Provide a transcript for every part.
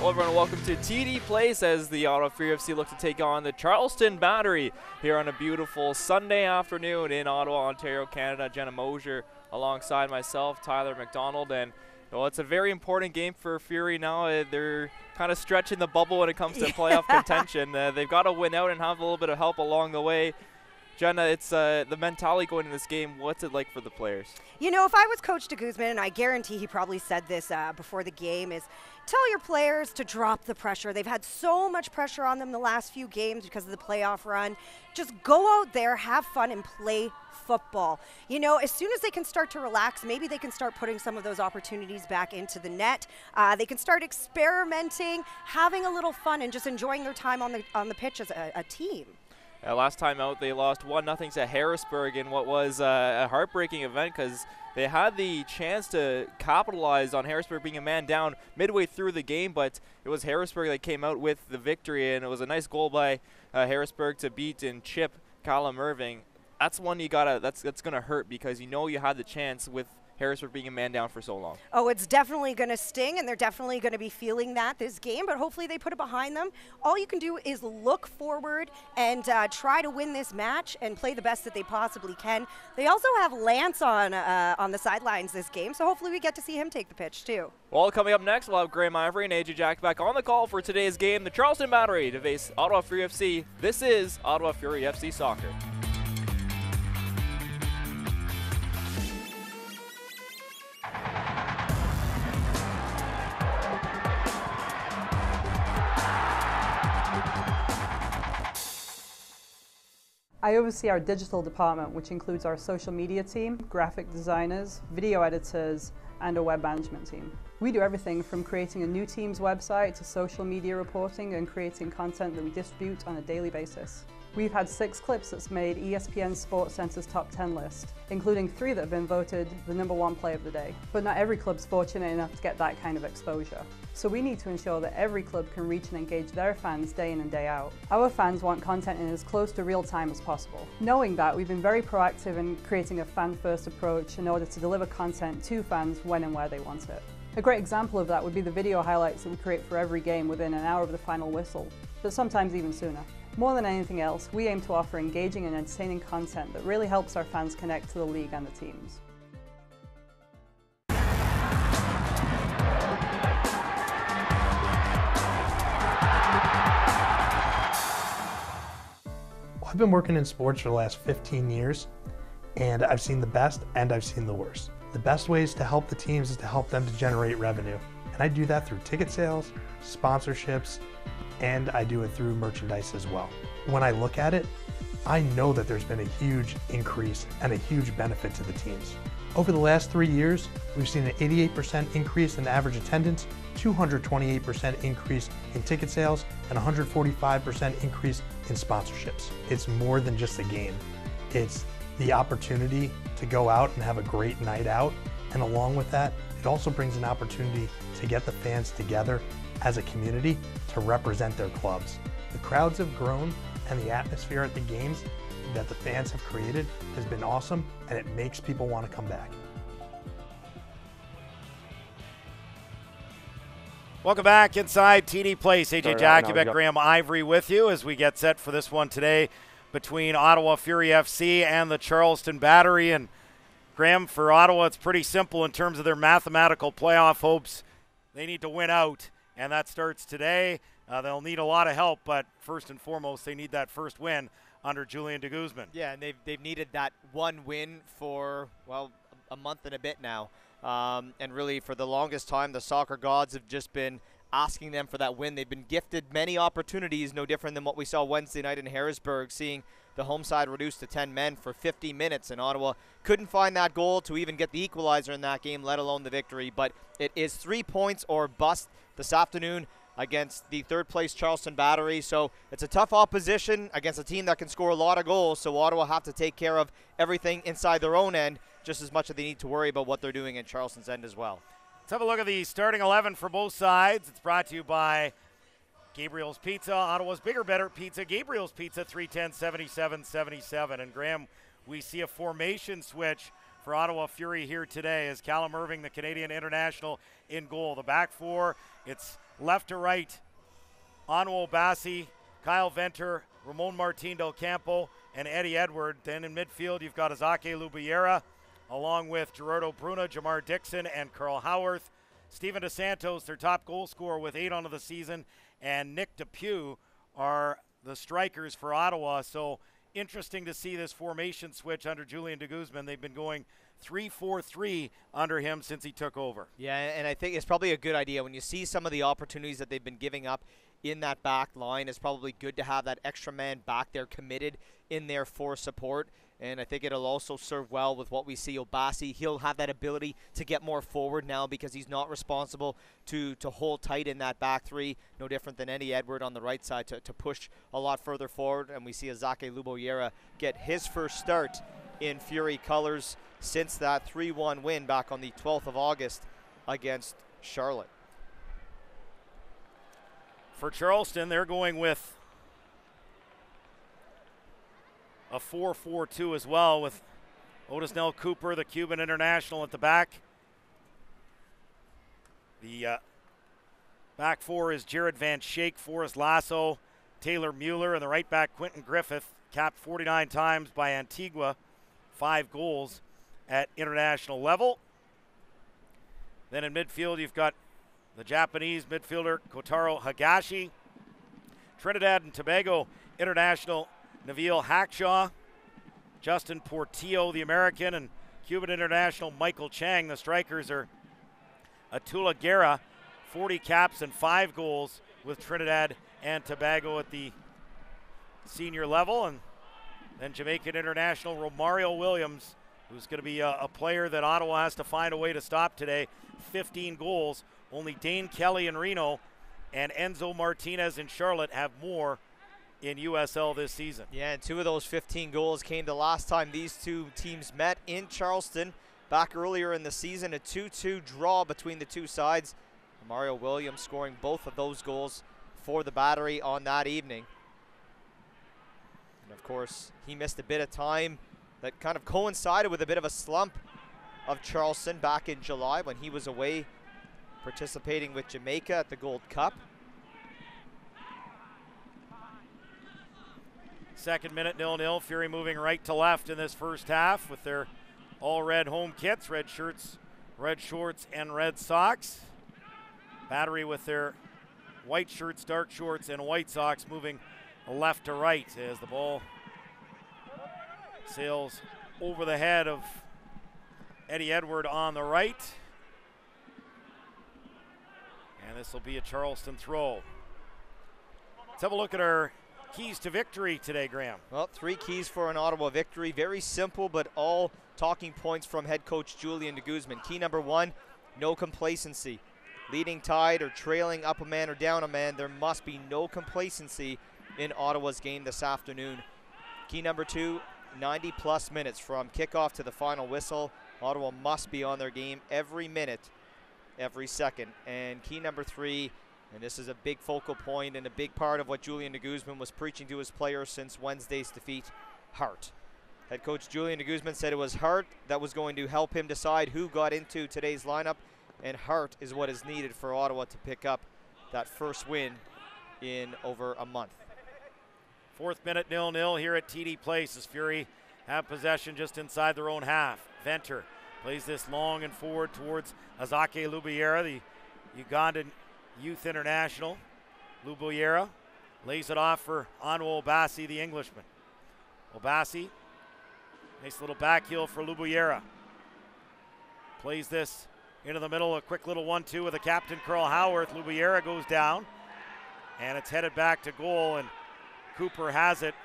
Hello everyone, welcome to TD Place as the Ottawa Fury FC look to take on the Charleston Battery here on a beautiful Sunday afternoon in Ottawa, Ontario, Canada. Jenna Mosier alongside myself, Tyler McDonald, and well, it's a very important game for Fury now. They're kind of stretching the bubble when it comes to playoff contention. They've got to win out and have a little bit of help along the way. Jenna, it's the mentality going into this game. What's it like for the players? You know, if I was Coach de Guzman, and I guarantee he probably said this before the game, is tell your players to drop the pressure. They've had so much pressure on them the last few games because of the playoff run. Just go out there, have fun, and play football. You know, as soon as they can start to relax, maybe they can start putting some of those opportunities back into the net. They can start experimenting, having a little fun, and just enjoying their time on the pitch as a team. Last time out, they lost 1-0 to Harrisburg in what was a heartbreaking event because they had the chance to capitalize on Harrisburg being a man down midway through the game, but it was Harrisburg that came out with the victory, and it was a nice goal by Harrisburg to beat and chip Callum Irving. That's one you gotta. That's gonna hurt because you know you had the chance with Harrisburg being a man down for so long. Oh, it's definitely going to sting, and they're definitely going to be feeling that this game, but hopefully they put it behind them. All you can do is look forward and try to win this match and play the best that they possibly can. They also have Lance on the sidelines this game, so hopefully we get to see him take the pitch too. Well, coming up next, we'll have Graham Ivory and AJ Jack back on the call for today's game, the Charleston Battery to face Ottawa Fury FC. This is Ottawa Fury FC Soccer. I oversee our digital department, which includes our social media team, graphic designers, video editors, and a web management team. We do everything from creating a new team's website to social media reporting and creating content that we distribute on a daily basis. We've had 6 clips that's made ESPN SportsCenter's top 10 list, including 3 that have been voted the #1 play of the day. But not every club's fortunate enough to get that kind of exposure. So we need to ensure that every club can reach and engage their fans day in and day out. Our fans want content in as close to real time as possible. Knowing that, we've been very proactive in creating a fan-first approach in order to deliver content to fans when and where they want it. A great example of that would be the video highlights that we create for every game within an hour of the final whistle, but sometimes even sooner. More than anything else, we aim to offer engaging and entertaining content that really helps our fans connect to the league and the teams. I've been working in sports for the last 15 years, and I've seen the best and I've seen the worst. The best ways to help the teams is to help them to generate revenue. And I do that through ticket sales, sponsorships, and I do it through merchandise as well. When I look at it, I know that there's been a huge increase and a huge benefit to the teams. Over the last 3 years, we've seen an 88% increase in average attendance, 228% increase in ticket sales, and 145% increase in sponsorships. It's more than just a game. It's the opportunity to go out and have a great night out, and along with that, it also brings an opportunity to get the fans together as a community to represent their clubs. The crowds have grown, and the atmosphere at the games that the fans have created has been awesome, and it makes people want to come back. Welcome back inside TD Place. AJ Jack, Graham Ivory with you as we get set for this one today between Ottawa Fury FC and the Charleston Battery. And Graham, for Ottawa, it's pretty simple in terms of their mathematical playoff hopes. They need to win out, and that starts today. They'll need a lot of help, but first and foremost, they need that first win under Julian de Guzman. Yeah, and they've needed that one win for, well, a month and a bit now. And really, for the longest time, the soccer gods have just been asking them for that win. They've been gifted many opportunities, no different than what we saw Wednesday night in Harrisburg, seeing the home side reduced to 10 men for 50 minutes. And Ottawa couldn't find that goal to even get the equalizer in that game, let alone the victory. But it is 3 points or bust this afternoon against the third-place Charleston Battery. So it's a tough opposition against a team that can score a lot of goals. So Ottawa have to take care of everything inside their own end just as much as they need to worry about what they're doing in Charleston's end as well. Let's have a look at the starting 11 for both sides. It's brought to you by Gabriel's Pizza, Ottawa's bigger, better pizza. Gabriel's Pizza, 310-7777. And Graham, we see a formation switch for Ottawa Fury here today as Callum Irving, the Canadian international, in goal. The back four, it's left to right, Onwo Bassi, Kyle Venter, Ramon Martin Del Campo, and Eddie Edward. Then in midfield, you've got Azake Lubuyera, along with Gerardo Bruna, Jamar Dixon, and Carl Howarth. Steven DeSantos, their top goal scorer with 8 on the season, and Nick Depew are the strikers for Ottawa. So interesting to see this formation switch under Julian de Guzman. They've been going 3-4-3 under him since he took over. Yeah, and I think it's probably a good idea when you see some of the opportunities that they've been giving up in that back line. It's probably good to have that extra man back there committed in there for support. And I think it'll also serve well with what we see Obasi. He'll have that ability to get more forward now because he's not responsible to hold tight in that back three. No different than Eddie Edward on the right side to push a lot further forward. And we see Azake Lubuyera get his first start in Fury colors since that 3-1 win back on the 12th of August against Charlotte. For Charleston, they're going with a 4-4-2 as well, with Otis Nell Cooper, the Cuban international, at the back. The back four is Jared Van Schaik, Forrest Lasso, Taylor Mueller, and the right back Quentin Griffith, capped 49 times by Antigua, 5 goals at international level. Then in midfield, you've got the Japanese midfielder Kotaro Hagashi, Trinidad and Tobago international Nabil Hackshaw, Justin Portillo, the American, and Cuban international Michael Chang. The strikers are Atula Guerra, 40 caps and 5 goals with Trinidad and Tobago at the senior level. And then Jamaican international Romario Williams, who's going to be a player that Ottawa has to find a way to stop today. 15 goals. Only Dane Kelly in Reno and Enzo Martinez in Charlotte have more in USL this season. Yeah, and 2 of those 15 goals came the last time these two teams met in Charleston back earlier in the season. A 2-2 draw between the two sides. Mario Williams scoring both of those goals for the Battery on that evening. And of course, he missed a bit of time that kind of coincided with a bit of a slump of Charleston back in July when he was away participating with Jamaica at the Gold Cup. Second minute, 0-0. Fury moving right to left in this first half with their all-red home kits, red shirts, red shorts, and red socks. Battery with their white shirts, dark shorts, and white socks moving left to right as the ball sails over the head of Eddie Edward on the right. And this will be a Charleston throw. Let's have a look at our keys to victory today, Graham. Well, 3 keys for an Ottawa victory. Very simple, but all talking points from head coach Julian de Guzman. Key number 1, no complacency. Leading tied or trailing up a man or down a man, there must be no complacency in Ottawa's game this afternoon. Key number 2, 90-plus minutes from kickoff to the final whistle. Ottawa must be on their game every minute, every second. And key number 3, and this is a big focal point and a big part of what Julian de Guzman was preaching to his players since Wednesday's defeat, heart. Head coach Julian de Guzman said it was heart that was going to help him decide who got into today's lineup, and heart is what is needed for Ottawa to pick up that first win in over a month. 4th minute, 0-0 here at TD Place as Fury have possession just inside their own half. Venter plays this long and forward towards Azake Lubuyera, the Ugandan youth international. Lubuyera lays it off for Onwo Obasi, the Englishman. Obasi, nice little back heel for Lubuyera. Plays this into the middle, a quick little 1-2 with the captain, Carl Howarth. Lubuyera goes down, and it's headed back to goal, and Cooper has it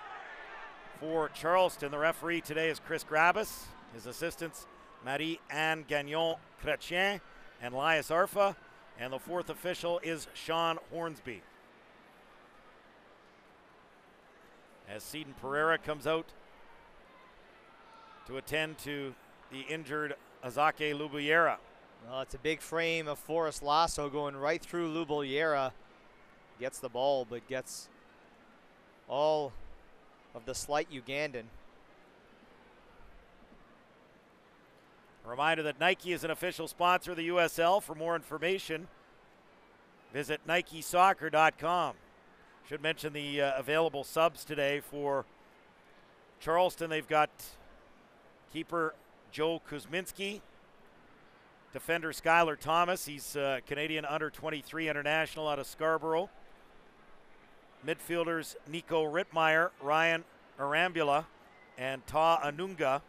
for Charleston. The referee today is Chris Grabus. His assistants, Marie-Anne Gagnon-Chrétien and Elias Arfa. And the 4th official is Sean Hornsby. As Seaton Pereira comes out to attend to the injured Azake Lubuyera. Well, it's a big frame of Forrest Lasso going right through Lubuyera. Gets the ball, but gets all of the slight Ugandan. A reminder that Nike is an official sponsor of the USL. For more information, visit NikeSoccer.com. Should mention the available subs today for Charleston. They've got keeper Joe Kuzminski, defender Skylar Thomas. He's Canadian under-23 international out of Scarborough. Midfielders Nico Rittmeyer, Ryan Arambula, and Ta Anunga.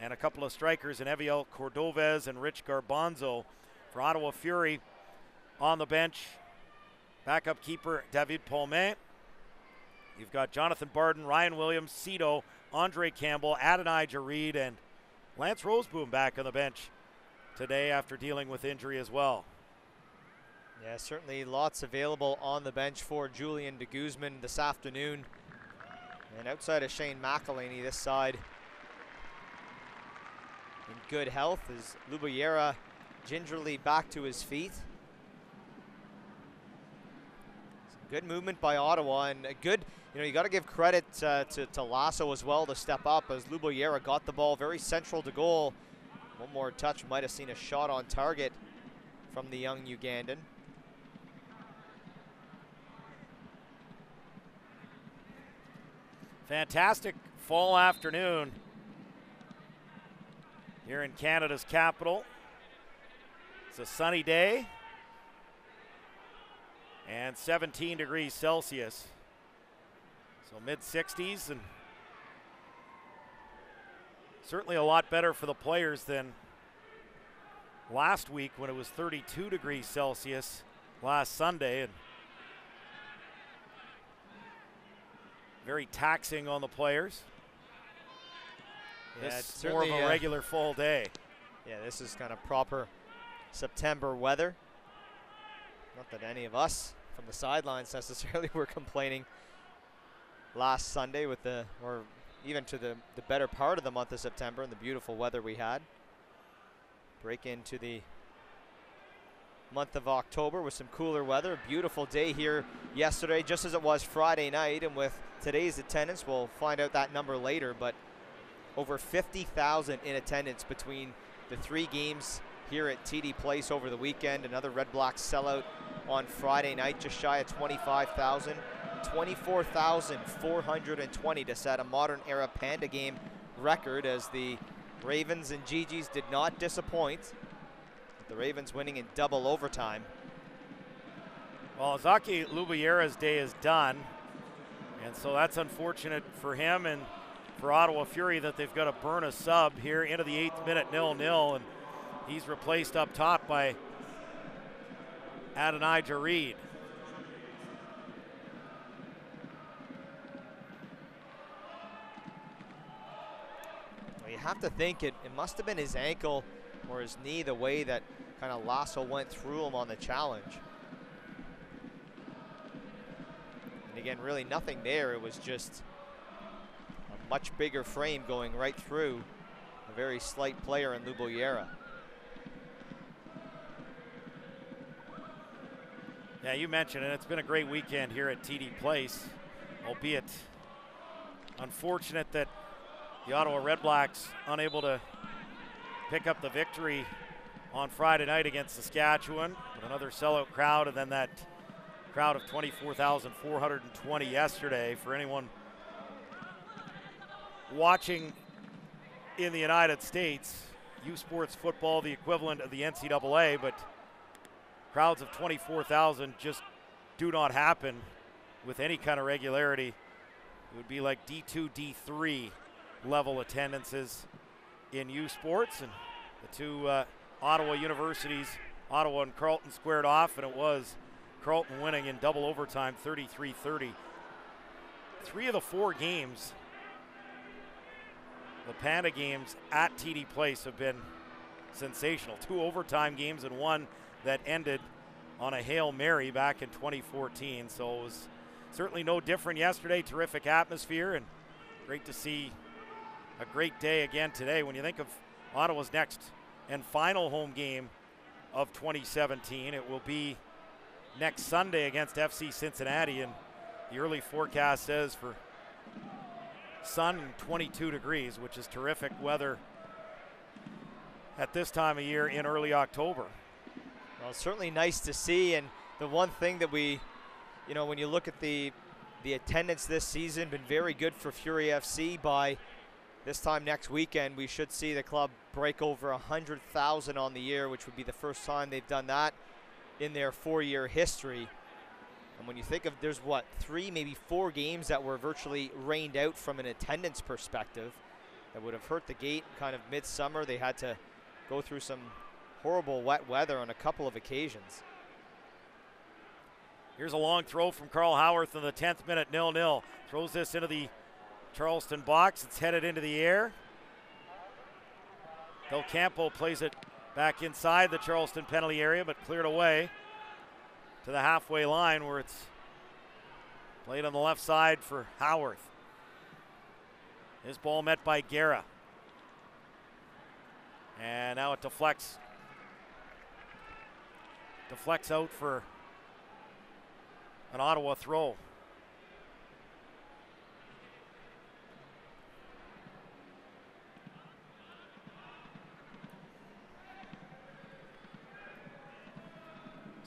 And a couple of strikers in Eviel Cordovez and Rich Garbanzo. For Ottawa Fury, on the bench, backup keeper David Paulmet. You've got Jonathan Barden, Ryan Williams, Cito, Andre Campbell, Adonijah Reed, and Lance Roseboom back on the bench today after dealing with injury as well. Yeah, certainly lots available on the bench for Julian de Guzman this afternoon. And outside of Shane McElhaney, this side in good health is Lubuyera gingerly back to his feet. Some good movement by Ottawa, and a good, you got to give credit to Lasso as well to step up, as Lubuyera got the ball very central to goal. One more touch, might have seen a shot on target from the young Ugandan. Fantastic fall afternoon here in Canada's capital. It's a sunny day and 17 degrees Celsius. So mid-60s, and certainly a lot better for the players than last week when it was 32 degrees Celsius last Sunday, and very taxing on the players. Yeah, it's more of a regular fall day. Yeah, this is kind of proper September weather. Not that any of us from the sidelines necessarily were complaining last Sunday with or even to the better part of the month of September and the beautiful weather we had. Break into the month of October with some cooler weather. A beautiful day here yesterday, just as it was Friday night, and with today's attendance, we'll find out that number later, but over 50,000 in attendance between the three games here at TD Place over the weekend. Another Red Blacks sellout on Friday night, just shy of 25,000. 24,420 to set a modern era Panda game record, as the Ravens and Gigi's did not disappoint. The Ravens winning in double overtime. Well, Zaki Lubuyera's day is done, and so that's unfortunate for him and for Ottawa Fury that they've got to burn a sub here into the 8th minute, 0-0, and he's replaced up top by Adonijah Reed. Well, you have to think it must have been his ankle or his knee, the way that kind of Lasso went through him on the challenge. And again, really nothing there. It was just a much bigger frame going right through a very slight player in Lubuyera. Yeah, you mentioned it. It's been a great weekend here at TD Place, albeit unfortunate that the Ottawa Red Blacks unable to pick up the victory on Friday night against Saskatchewan, with another sellout crowd, and then that crowd of 24,420 yesterday. For anyone watching in the United States, U Sports football, the equivalent of the NCAA, but crowds of 24,000 just do not happen with any kind of regularity. It would be like D2, D3 level attendances in U Sports, and the two Ottawa universities, Ottawa and Carleton, squared off, and it was Carleton winning in double overtime, 33-30. 3 of the 4 games, the Panda games at TD Place, have been sensational. 2 overtime games and 1 that ended on a Hail Mary back in 2014. So it was certainly no different yesterday. Terrific atmosphere, and great to see a great day again today. When you think of Ottawa's next and final home game of 2017, it will be next Sunday against FC Cincinnati, and the early forecast says for sun and 22 degrees, which is terrific weather at this time of year in early October. Well, it's certainly nice to see, and the one thing that we, when you look at the attendance this season, been very good for Fury FC. By this time next weekend, we should see the club break over 100,000 on the year, which would be the first time they've done that in their 4-year history. And when you think of, there's 3, maybe 4 games that were virtually rained out from an attendance perspective that would have hurt the gate kind of midsummer. They had to go through some horrible wet weather on a couple of occasions. Here's a long throw from Carl Howarth in the 10th minute, 0-0. Throws this into the Charleston box. It's headed into the air. Del Campo plays it back inside the Charleston penalty area, but cleared away to the halfway line where it's played on the left side for Howarth. His ball met by Guerra. And now it deflects. Deflects out for an Ottawa throw.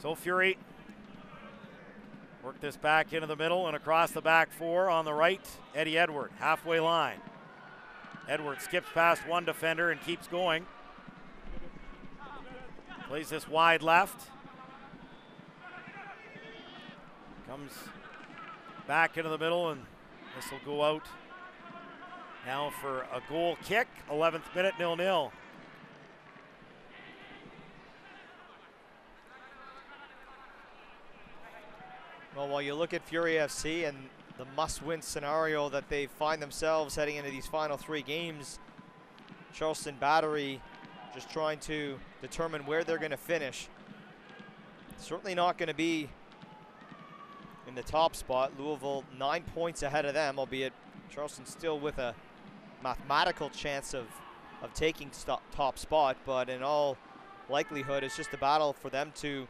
So Fury work this back into the middle and across the back 4 on the right. Eddie Edward, halfway line. Edward skips past one defender and keeps going. Plays this wide left. Comes back into the middle, and this will go out now for a goal kick. 11th minute, 0-0. Well, while you look at Fury FC and the must-win scenario that they find themselves heading into these final 3 games, Charleston Battery just trying to determine where they're going to finish. Certainly not going to be in the top spot. Louisville 9 points ahead of them, albeit Charleston still with a mathematical chance of taking top spot, but in all likelihood it's just a battle for them to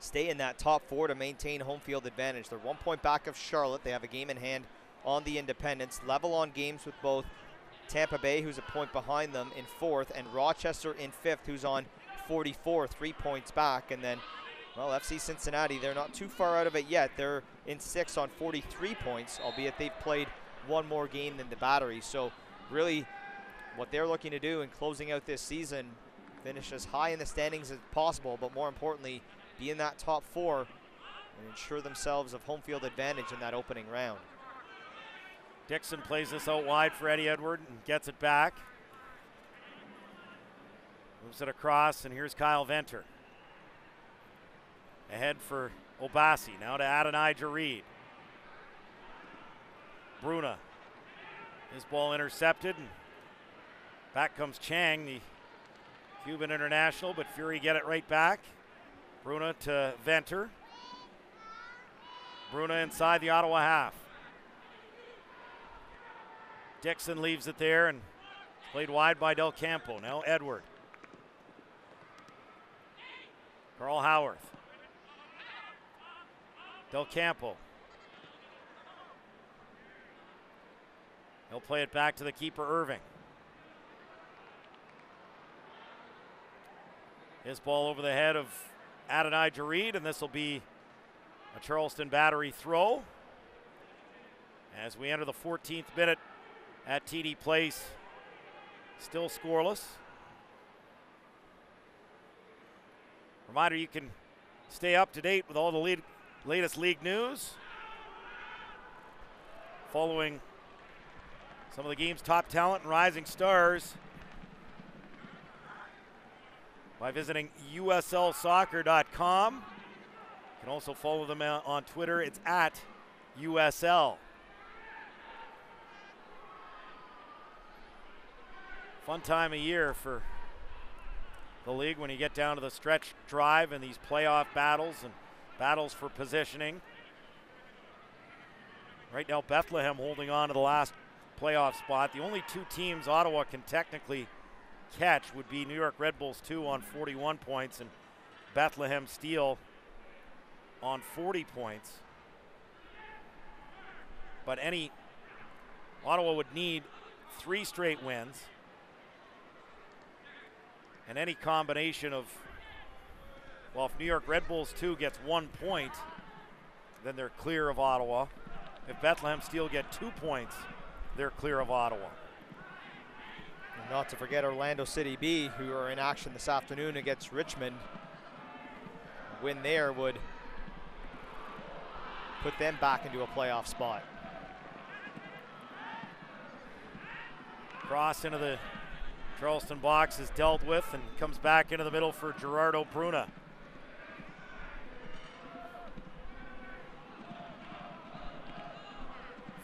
stay in that top 4 to maintain home field advantage. They're 1 point back of Charlotte. They have a game in hand on the Independents, level on games with both Tampa Bay, who's a point behind them, in 4th, and Rochester in 5th, who's on 44, 3 points back. And then, well, FC Cincinnati, they're not too far out of it yet. They're in 6th on 43 points, albeit they've played 1 more game than the Battery. So really what they're looking to do in closing out this season, finish as high in the standings as possible, but more importantly, be in that top 4 and ensure themselves of home field advantage in that opening round. Dixon plays this out wide for Eddie Edward and gets it back. Moves it across, and here's Kyle Venter. Ahead for Obasi, now to Adonai Jareed. Bruna, his ball intercepted, and back comes Chang, the Cuban international, but Fury get it right back. Bruna to Venter. Bruna inside the Ottawa half. Dixon leaves it there and played wide by Del Campo. Now Edward. Carl Howarth. Del Campo. He'll play it back to the keeper, Irving. His ball over the head of Adonai Jareed, and this will be a Charleston Battery throw. As we enter the 14th minute at TD Place, still scoreless. Reminder, you can stay up to date with all the latest league news, following some of the game's top talent and rising stars, by visiting uslsoccer.com. You can also follow them on Twitter. It's at USL. Fun time of year for the league when you get down to the stretch drive and these playoff battles and battles for positioning. Right now, Bethlehem holding on to the last playoff spot. The only 2 teams Ottawa can technically catch would be New York Red Bulls 2 on 41 points and Bethlehem Steel on 40 points. But Ottawa would need 3 straight wins, and any combination of Well, if New York Red Bulls 2 gets 1 point, then they're clear of Ottawa. If Bethlehem Steel get 2 points, they're clear of Ottawa. And not to forget Orlando City B, who are in action this afternoon against Richmond. A win there would put them back into a playoff spot. Cross into the Charleston box is dealt with and comes back into the middle for Gerardo Bruna.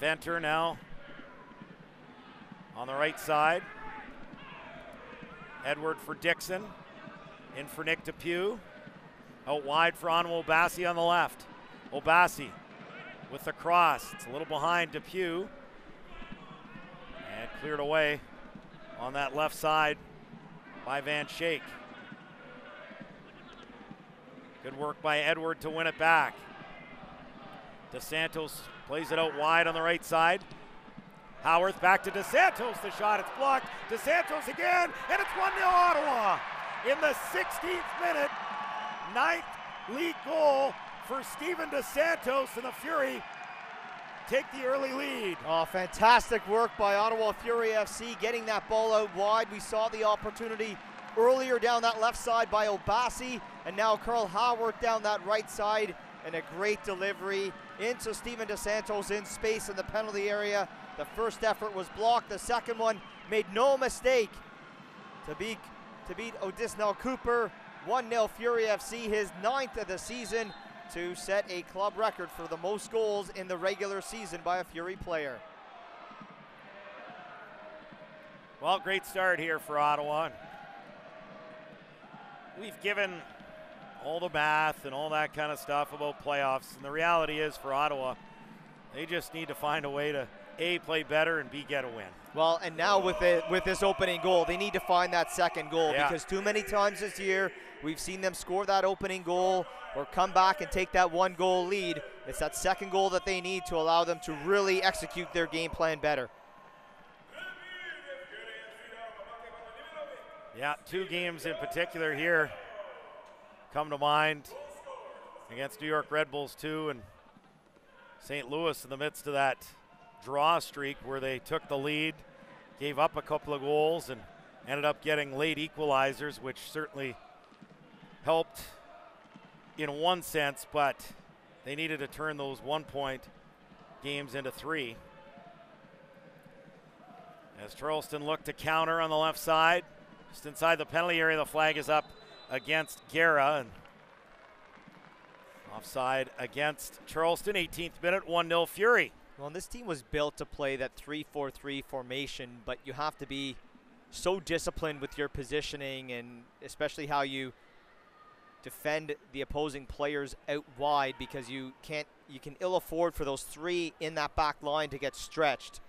Venter now on the right side. Edward for Dixon. In for Nick Depew. Out wide for Onwo Obasi on the left. Obasi with the cross. It's a little behind Depew. And cleared away on that left side by Van Schaik. Good work by Edward to win it back. DeSantos plays it out wide on the right side. Howarth back to DeSantos. The shot, it's blocked. DeSantos again, and it's 1-0 Ottawa. In the 16th minute, 9th league goal for Steven DeSantos, and the Fury take the early lead. Oh, fantastic work by Ottawa Fury FC, getting that ball out wide. We saw the opportunity earlier down that left side by Obasi, and now Carl Howard down that right side, and a great delivery into Steven DeSantos in space in the penalty area. The first effort was blocked. The second one made no mistake to beat Odisnell Cooper. 1-0 Fury FC, his 9th of the season, to set a club record for the most goals in the regular season by a Fury player. Well, great start here for Ottawa. We've given all the math and all that kind of stuff about playoffs, and the reality is for Ottawa, they just need to find a way to A, play better, and B, get a win. Well, and now with this opening goal, they need to find that second goal, because too many times this year we've seen them score that opening goal or come back and take that 1-goal lead. It's that second goal that they need to allow them to really execute their game plan better. Yeah, 2 games in particular here come to mind against New York Red Bulls 2 and St. Louis in the midst of that draw streak where they took the lead, gave up a couple of goals, and ended up getting late equalizers, which certainly helped in one sense, but they needed to turn those 1-point games into 3. As Charleston looked to counter on the left side, just inside the penalty area, the flag is up against Guerra, and offside against Charleston. 18th minute, 1-0 Fury. Well, this team was built to play that 3-4-3 formation, but you have to be so disciplined with your positioning, and especially how you defend the opposing players out wide, because you can ill afford for those 3 in that back line to get stretched.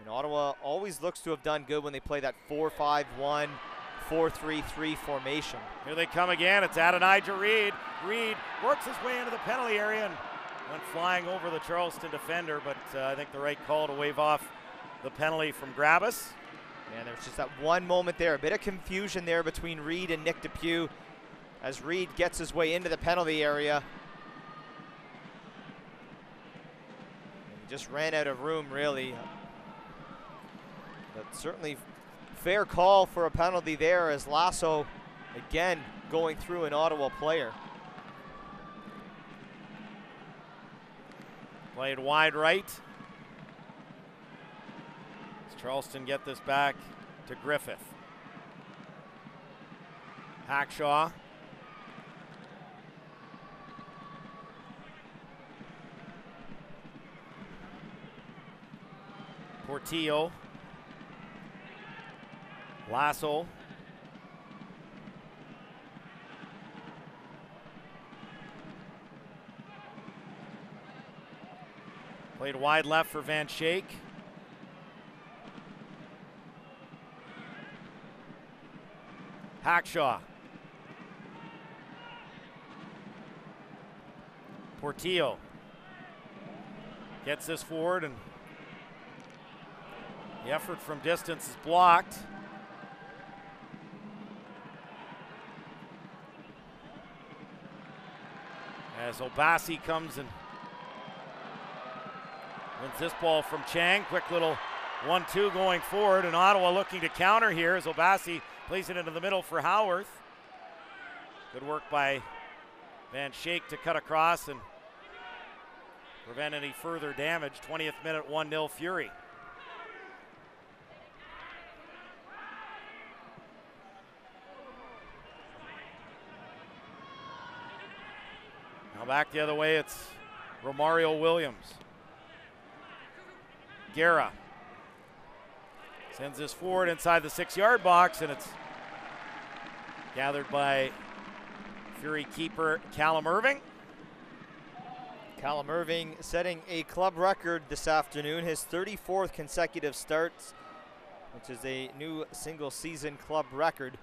And Ottawa always looks to have done good when they play that 4-5-1, 4-3-3 formation. Here they come again. It's Adonijah Reed. Reed works his way into the penalty area and went flying over the Charleston defender, but I think the right call to wave off the penalty from Grabus. Yeah, there's just that one moment there, a bit of confusion there between Reed and Nick Depew as Reed gets his way into the penalty area. And he just ran out of room, really. But certainly fair call for a penalty there, as Lasso again going through an Ottawa player. Played wide right. Does Charleston get this back to Griffith? Hackshaw. Portillo. Lasso. Played wide left for Van Schaik. Hackshaw. Portillo gets this forward, and the effort from distance is blocked. As Obasi comes and wins this ball from Chang. Quick little 1-2 going forward, and Ottawa looking to counter here as Obasi plays it into the middle for Howarth. Good work by Van Schaik to cut across and prevent any further damage. 20th minute, 1-0 Fury. Now back the other way, it's Romario Williams. Guerra sends this forward inside the 6-yard box, and it's gathered by Fury keeper Callum Irving. Callum Irving setting a club record this afternoon, his 34th consecutive starts, which is a new single-season club record.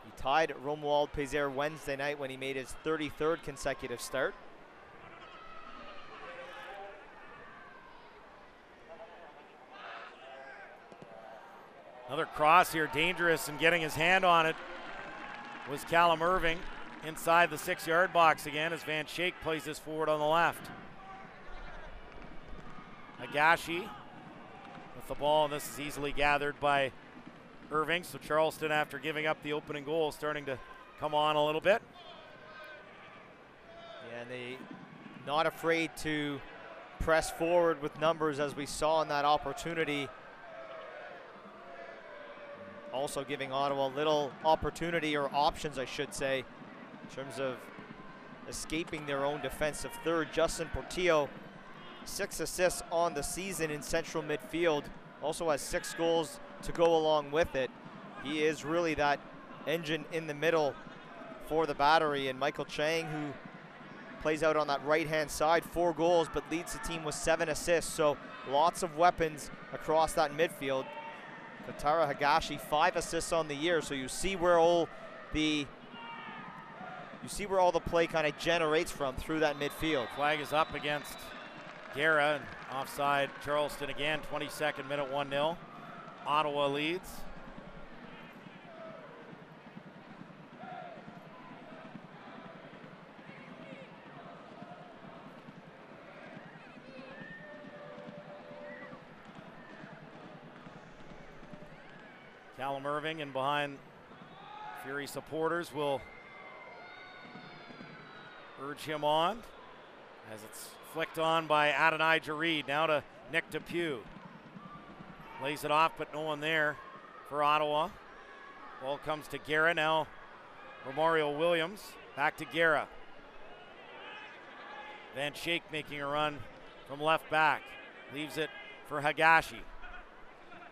He tied Romuald Pézère Wednesday night when he made his 33rd consecutive start. Another cross here, dangerous, and getting his hand on it was Callum Irving inside the 6-yard box again as Van Schaik plays this forward on the left. Agashi with the ball, and this is easily gathered by Irving. So Charleston, after giving up the opening goal, starting to come on a little bit. Yeah, and they not afraid to press forward with numbers as we saw in that opportunity. Also giving Ottawa little opportunity, or options I should say, in terms of escaping their own defensive third. Justin Portillo, 6 assists on the season in central midfield. Also has 6 goals to go along with it. He is really that engine in the middle for the Battery. And Michael Chang, who plays out on that right-hand side, 4 goals, but leads the team with 7 assists. So lots of weapons across that midfield. Katara Higashi, 5 assists on the year. So you see where all the play kind of generates from through that midfield. Flag is up against Guerra, and offside Charleston again. 22nd minute, 1-0. Ottawa leads. Callum Irving, and behind Fury supporters will urge him on as it's flicked on by Adonai Jareed. Now to Nick Depew. Lays it off, but no one there for Ottawa. Ball comes to Guerra. Now Romario Williams. Back to Guerra. Van Schaik making a run from left back. Leaves it for Higashi.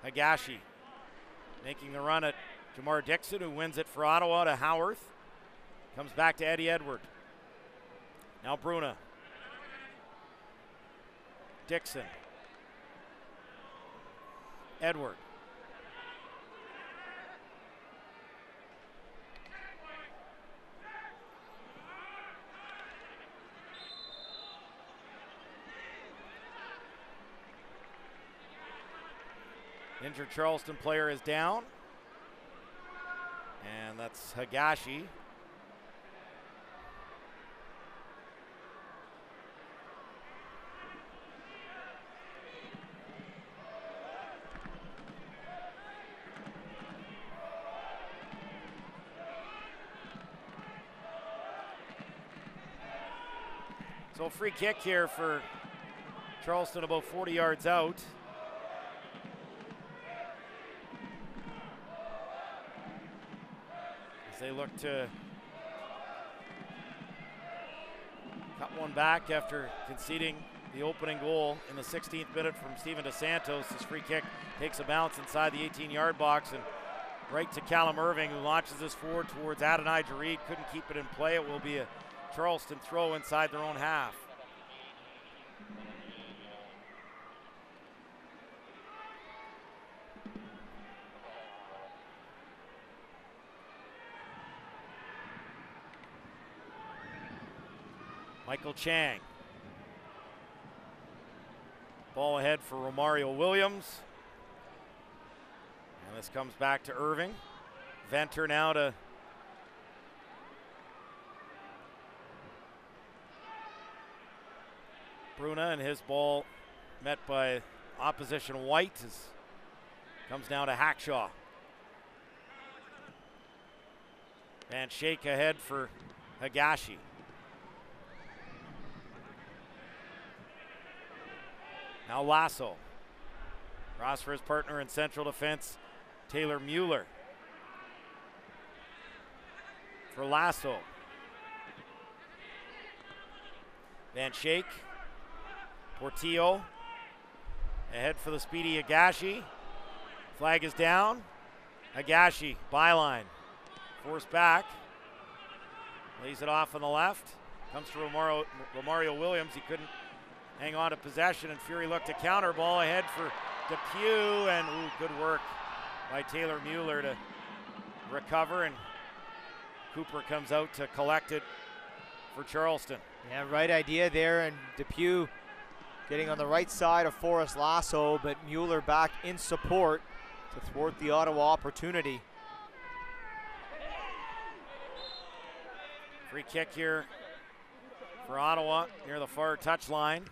Higashi making the run at Jamar Dixon, who wins it for Ottawa to Howarth. Comes back to Eddie Edward. Now Bruna. Dixon. Edward. Injured Charleston player is down. And that's Higashi. So free kick here for Charleston, about 40 yards out. As they look to cut one back after conceding the opening goal in the 16th minute from Steven DeSantos. This free kick takes a bounce inside the 18-yard box and right to Callum Irving, who launches this forward towards Adonai Jareed. Couldn't keep it in play. It will be a Charleston throw inside their own half. Michael Chang. Ball ahead for Romario Williams. And this comes back to Irving. Venter now to Bruna, and his ball met by opposition White. Comes down to Hackshaw. Van Schaik ahead for Higashi. Now Lasso. Cross for his partner in central defense, Taylor Mueller. For Lasso. Van Schaik. Portillo. Ahead for the speedy Higashi. Flag is down. Higashi, byline. Forced back. Lays it off on the left. Comes to Romario Williams. He couldn't hang on to possession, and Fury looked to counter. Ball ahead for Depew, and good work by Taylor Mueller to recover, and Cooper comes out to collect it for Charleston. Yeah, right idea there, and Depew getting on the right side of Forrest Lasso, but Mueller back in support to thwart the Ottawa opportunity. Free kick here for Ottawa near the far touchline.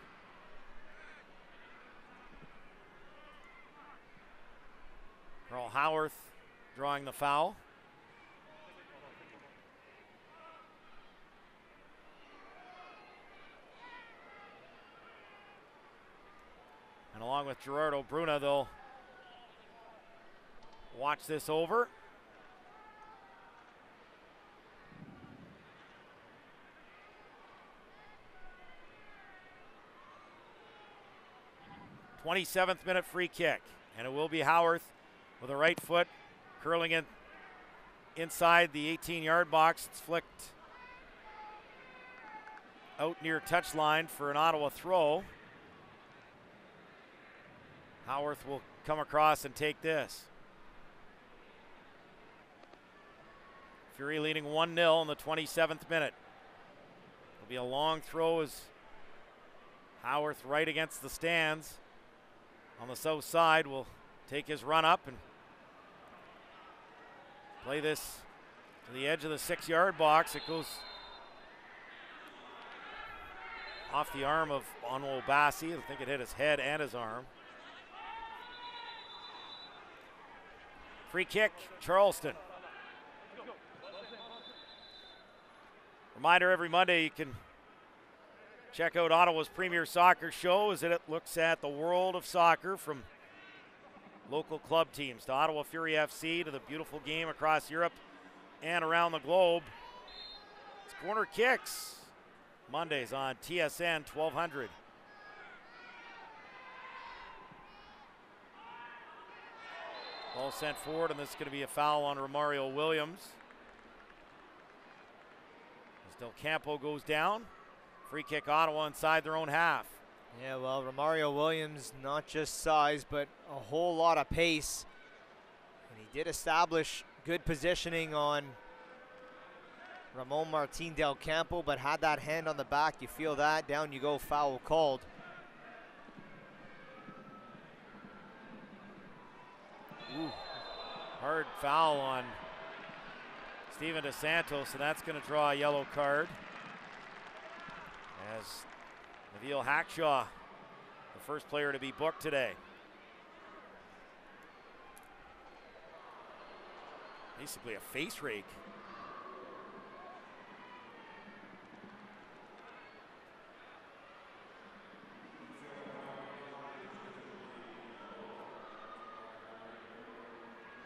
Carl Howarth drawing the foul. And along with Gerardo Bruna, they'll watch this over. '27th minute free kick, and it will be Howarth with a right foot curling in inside the 18-yard box. It's flicked out near touchline for an Ottawa throw. Howarth will come across and take this. Fury leading 1-0 in the 27th minute. It'll be a long throw as Howarth right against the stands on the south side will take his run up and play this to the edge of the 6-yard box. It goes off the arm of Onwo Bassi. I think it hit his head and his arm. Free kick, Charleston. Reminder, every Monday you can check out Ottawa's premier soccer show as it looks at the world of soccer, from local club teams to Ottawa Fury FC to the beautiful game across Europe and around the globe. It's Corner Kicks, Mondays on TSN 1200. Ball sent forward, and this is going to be a foul on Romario Williams. As Del Campo goes down. Free kick Ottawa inside their own half. Yeah, well, Romario Williams, not just size, but a whole lot of pace. And he did establish good positioning on Ramon Martin Del Campo, but had that hand on the back. You feel that, down you go, foul called. Ooh, hard foul on Steven DeSantos, and that's going to draw a yellow card. As Nabil Hackshaw, the first player to be booked today. Basically a face rake.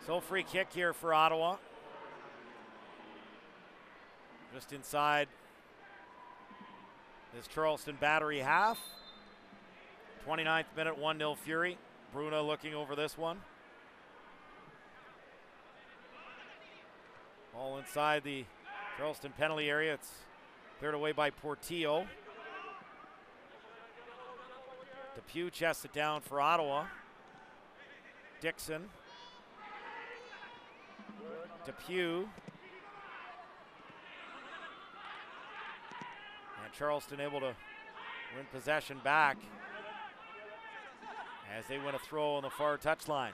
So free kick here for Ottawa. Just inside this Charleston Battery half. 29th minute, 1-0 Fury. Bruna looking over this one. All inside the Charleston penalty area. It's cleared away by Portillo. Depew chests it down for Ottawa. Dixon. Depew. And Charleston able to win possession back as they win a throw on the far touchline.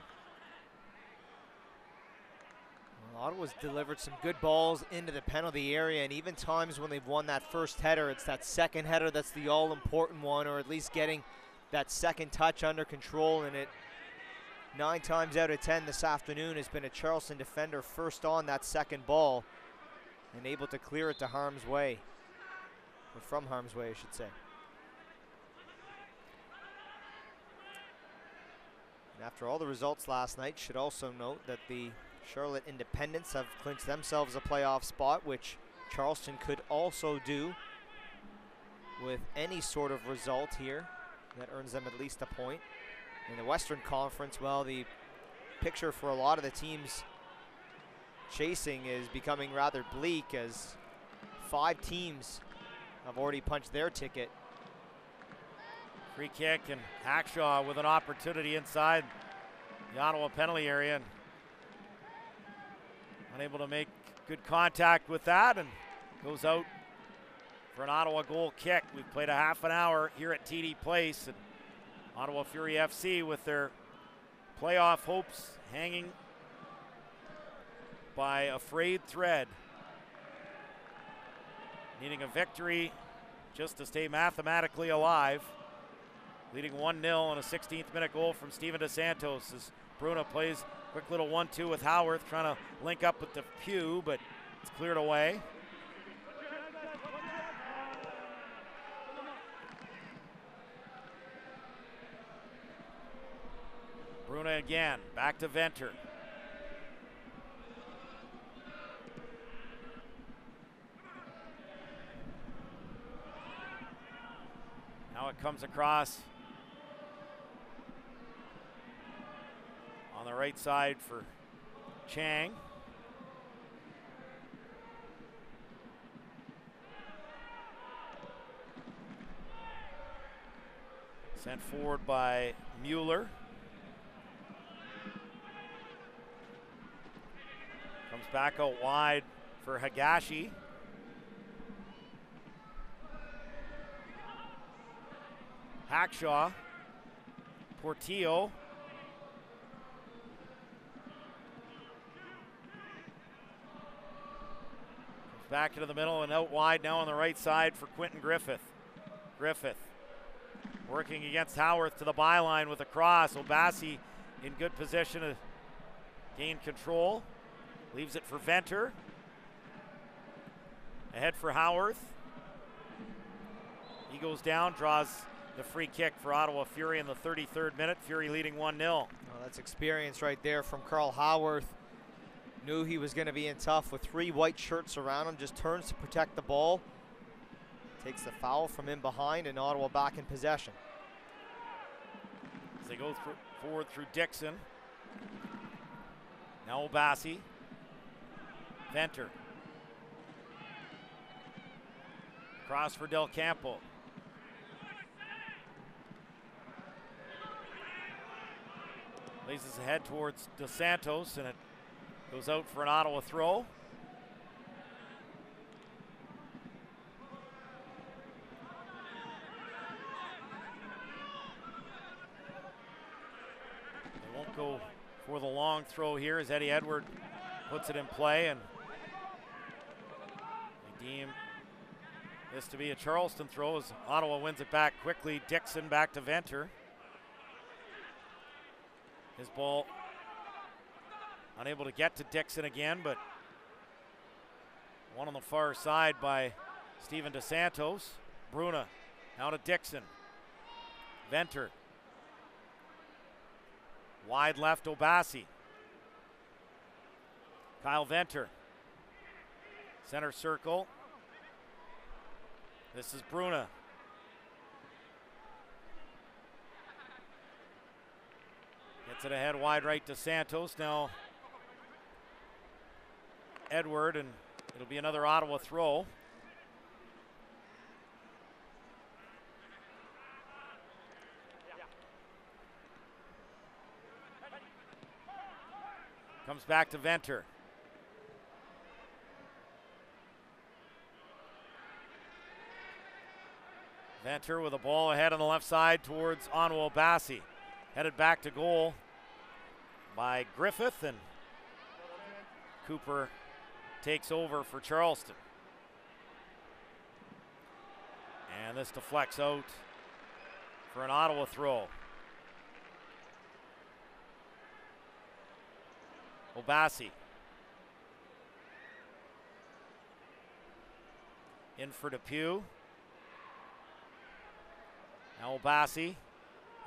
Ottawa's delivered some good balls into the penalty area, and even times when they've won that first header, it's that second header that's the all-important one, or at least getting that second touch under control. And it 9 times out of 10 this afternoon has been a Charleston defender first on that second ball and able to clear it to harm's way, or from harm's way, I should say. And after all the results last night, should also note that the Charlotte Independents have clinched themselves a playoff spot, which Charleston could also do with any sort of result here that earns them at least a point. In the Western Conference, well, the picture for a lot of the teams chasing is becoming rather bleak, as 5 teams have already punched their ticket. Free kick, and Hackshaw with an opportunity inside the Ottawa penalty area, and unable to make good contact with that, and goes out for an Ottawa goal kick. We've played a half an hour here at TD Place, and Ottawa Fury FC with their playoff hopes hanging by a frayed thread. Needing a victory just to stay mathematically alive. Leading 1-0 on a 16th minute goal from Steven DeSantos as Bruna plays quick little 1-2 with Howarth, trying to link up with the Pew, but it's cleared away. Bruna again, back to Venter. Now it comes across on the right side for Chang. Sent forward by Mueller. Comes back out wide for Higashi. Hackshaw. Portillo. Comes back into the middle and out wide now on the right side for Quentin Griffith. Griffith working against Howarth to the byline with a cross. Obasi in good position to gain control. Leaves it for Venter. Ahead for Howarth. He goes down, draws the free kick for Ottawa Fury in the 33rd minute. Fury leading 1-0. Oh, that's experience right there from Carl Howarth. Knew he was going to be in tough with 3 white shirts around him. Just turns to protect the ball. Takes the foul from in behind, and Ottawa back in possession. As they go forward through Dixon. Now Obasi. Venter. Cross for Del Campo. Laces ahead towards DeSantos, and it goes out for an Ottawa throw. They won't go for the long throw here as Eddie Edward puts it in play, and they deem this to be a Charleston throw as Ottawa wins it back quickly. Dixon back to Venter. His ball unable to get to Dixon again, but one on the far side by Steven DeSantos. Bruna now to Dixon. Venter. Wide left Obasi. Kyle Venter. Center circle. This is Bruna. Gets it ahead wide right to Santos. Now Edward, and it'll be another Ottawa throw. Comes back to Venter. Venter with a ball ahead on the left side towards Onwo Obasi. Headed back to goal by Griffith, and Cooper takes over for Charleston. And this deflects out for an Ottawa throw. Obasi. In for Depew. Now Obasi.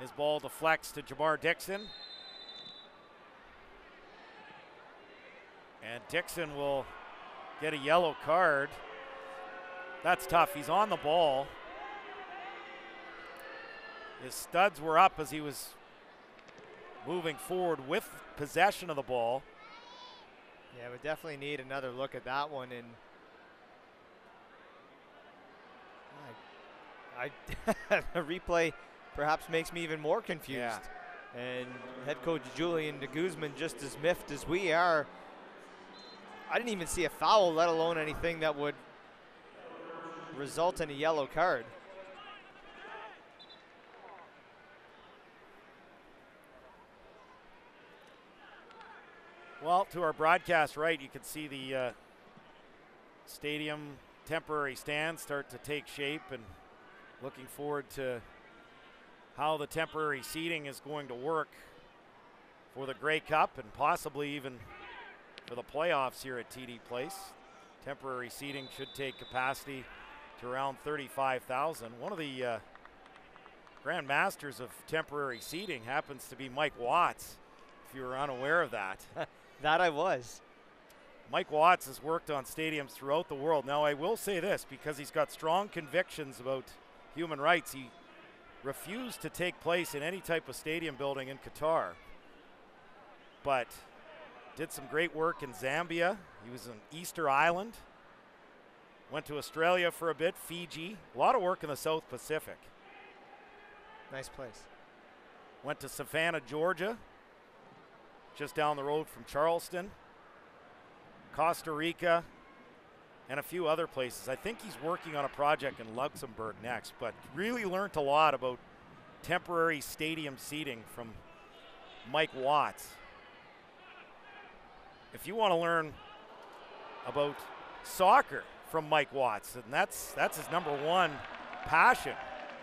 His ball deflects to Jamar Dixon. And Dixon will get a yellow card. That's tough. He's on the ball. His studs were up as he was moving forward with possession of the ball. Yeah, we definitely need another look at that one. And a replay perhaps makes me even more confused. Yeah. And head coach Julian de Guzman just as miffed as we are. I didn't even see a foul, let alone anything that would result in a yellow card. Well, to our broadcast right, you can see the stadium temporary stands start to take shape, and looking forward to how the temporary seating is going to work for the Grey Cup and possibly even for the playoffs here at TD Place. Temporary seating should take capacity to around 35,000. One of the grand masters of temporary seating happens to be Mike Watts, if you were unaware of that. That I was. Mike Watts has worked on stadiums throughout the world. Now, I will say this, because he's got strong convictions about human rights, he refused to take place in any type of stadium building in Qatar, but did some great work in Zambia. He was in Easter Island, went to Australia for a bit, Fiji, a lot of work in the South Pacific. Nice place. Went to Savannah, Georgia, just down the road from Charleston, Costa Rica, and a few other places. I think he's working on a project in Luxembourg next, but really learned a lot about temporary stadium seating from Mike Watts. If you want to learn about soccer from Mike Watts, and that's his number one passion,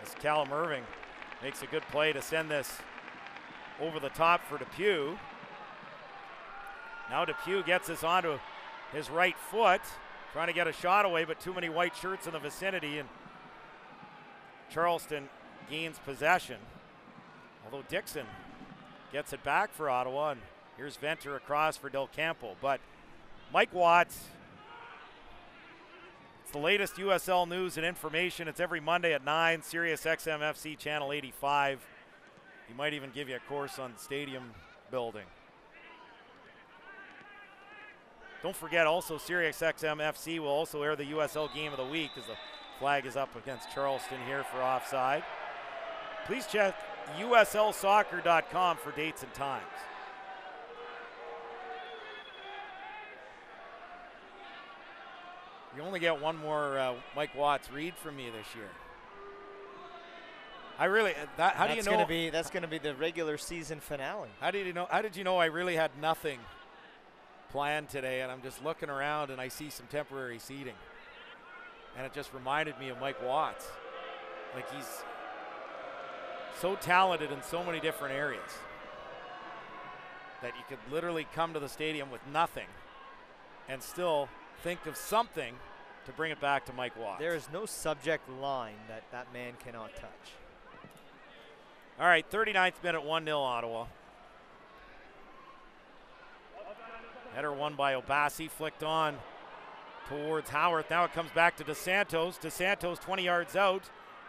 as Callum Irving makes a good play to send this over the top for Depew. Now Depew gets this onto his right foot, trying to get a shot away, but too many white shirts in the vicinity, and Charleston gains possession. Although Dixon gets it back for Ottawa, and here's Venter across for Del Campo. But Mike Watts, it's the latest USL news and information. It's every Monday at 9, Sirius XM FC Channel 85. He might even give you a course on stadium building. Don't forget also Sirius XM FC will also air the USL Game of the Week as the flag is up against Charleston here for offside. Please check uslsoccer.com for dates and times. You only get one more Mike Watts read from me this year. I really, how do you know? That's gonna be the regular season finale. How did you know I really had nothing planned today, and I'm just looking around and I see some temporary seating, and it just reminded me of Mike Watts. Like, he's so talented in so many different areas that you could literally come to the stadium with nothing and still think of something to bring it back to Mike Watts. There is no subject line that man cannot touch. All right, 39th minute, 1-0 Ottawa. Header won by Obasi, flicked on towards Howarth. Now it comes back to DeSantos. DeSantos 20 yards out.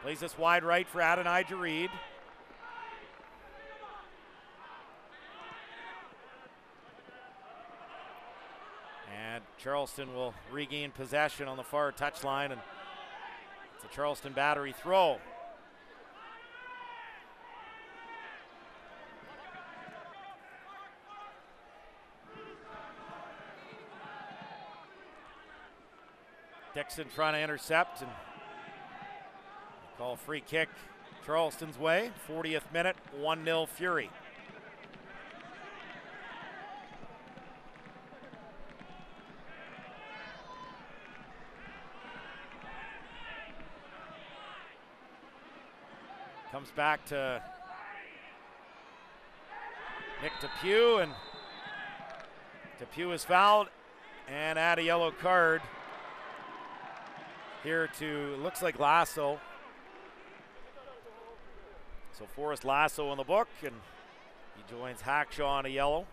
Plays this wide right for Adonai Jareed. And Charleston will regain possession on the far touchline, and it's a Charleston Battery throw. Dixon trying to intercept and call a free kick Charleston's way. 40th minute, 1-0 Fury. Comes back to Nick Depew, and Depew is fouled and add a yellow card here to, looks like Lasso. So Forrest Lasso in the book, and he joins Hackshaw on a yellow.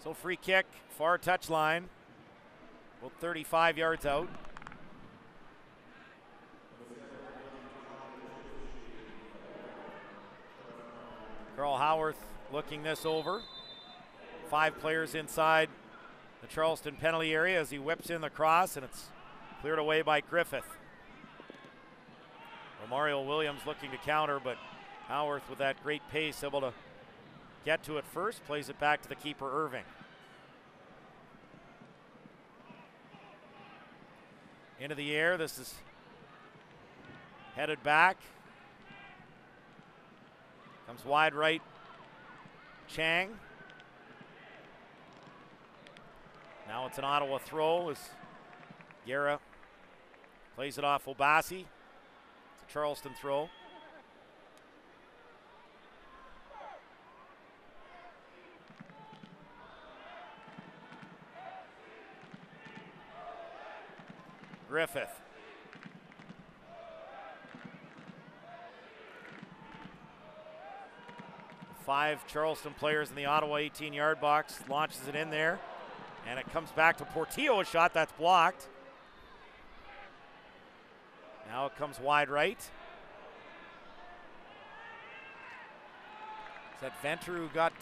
So free kick, far touchline, about 35 yards out. Carl Howarth looking this over. 5 players inside the Charleston penalty area as he whips in the cross, and it's cleared away by Griffith. Romario Williams looking to counter, but Howarth with that great pace able to get to it first, plays it back to the keeper, Irving. Into the air, this is headed back. Comes wide right, Chang. Now it's an Ottawa throw as Guerra plays it off Obasi. It's a Charleston throw. Griffith. Five Charleston players in the Ottawa 18-yard box, launches it in there, and it comes back to Portillo, a shot that's blocked. Now it comes wide right. Is that Venter who got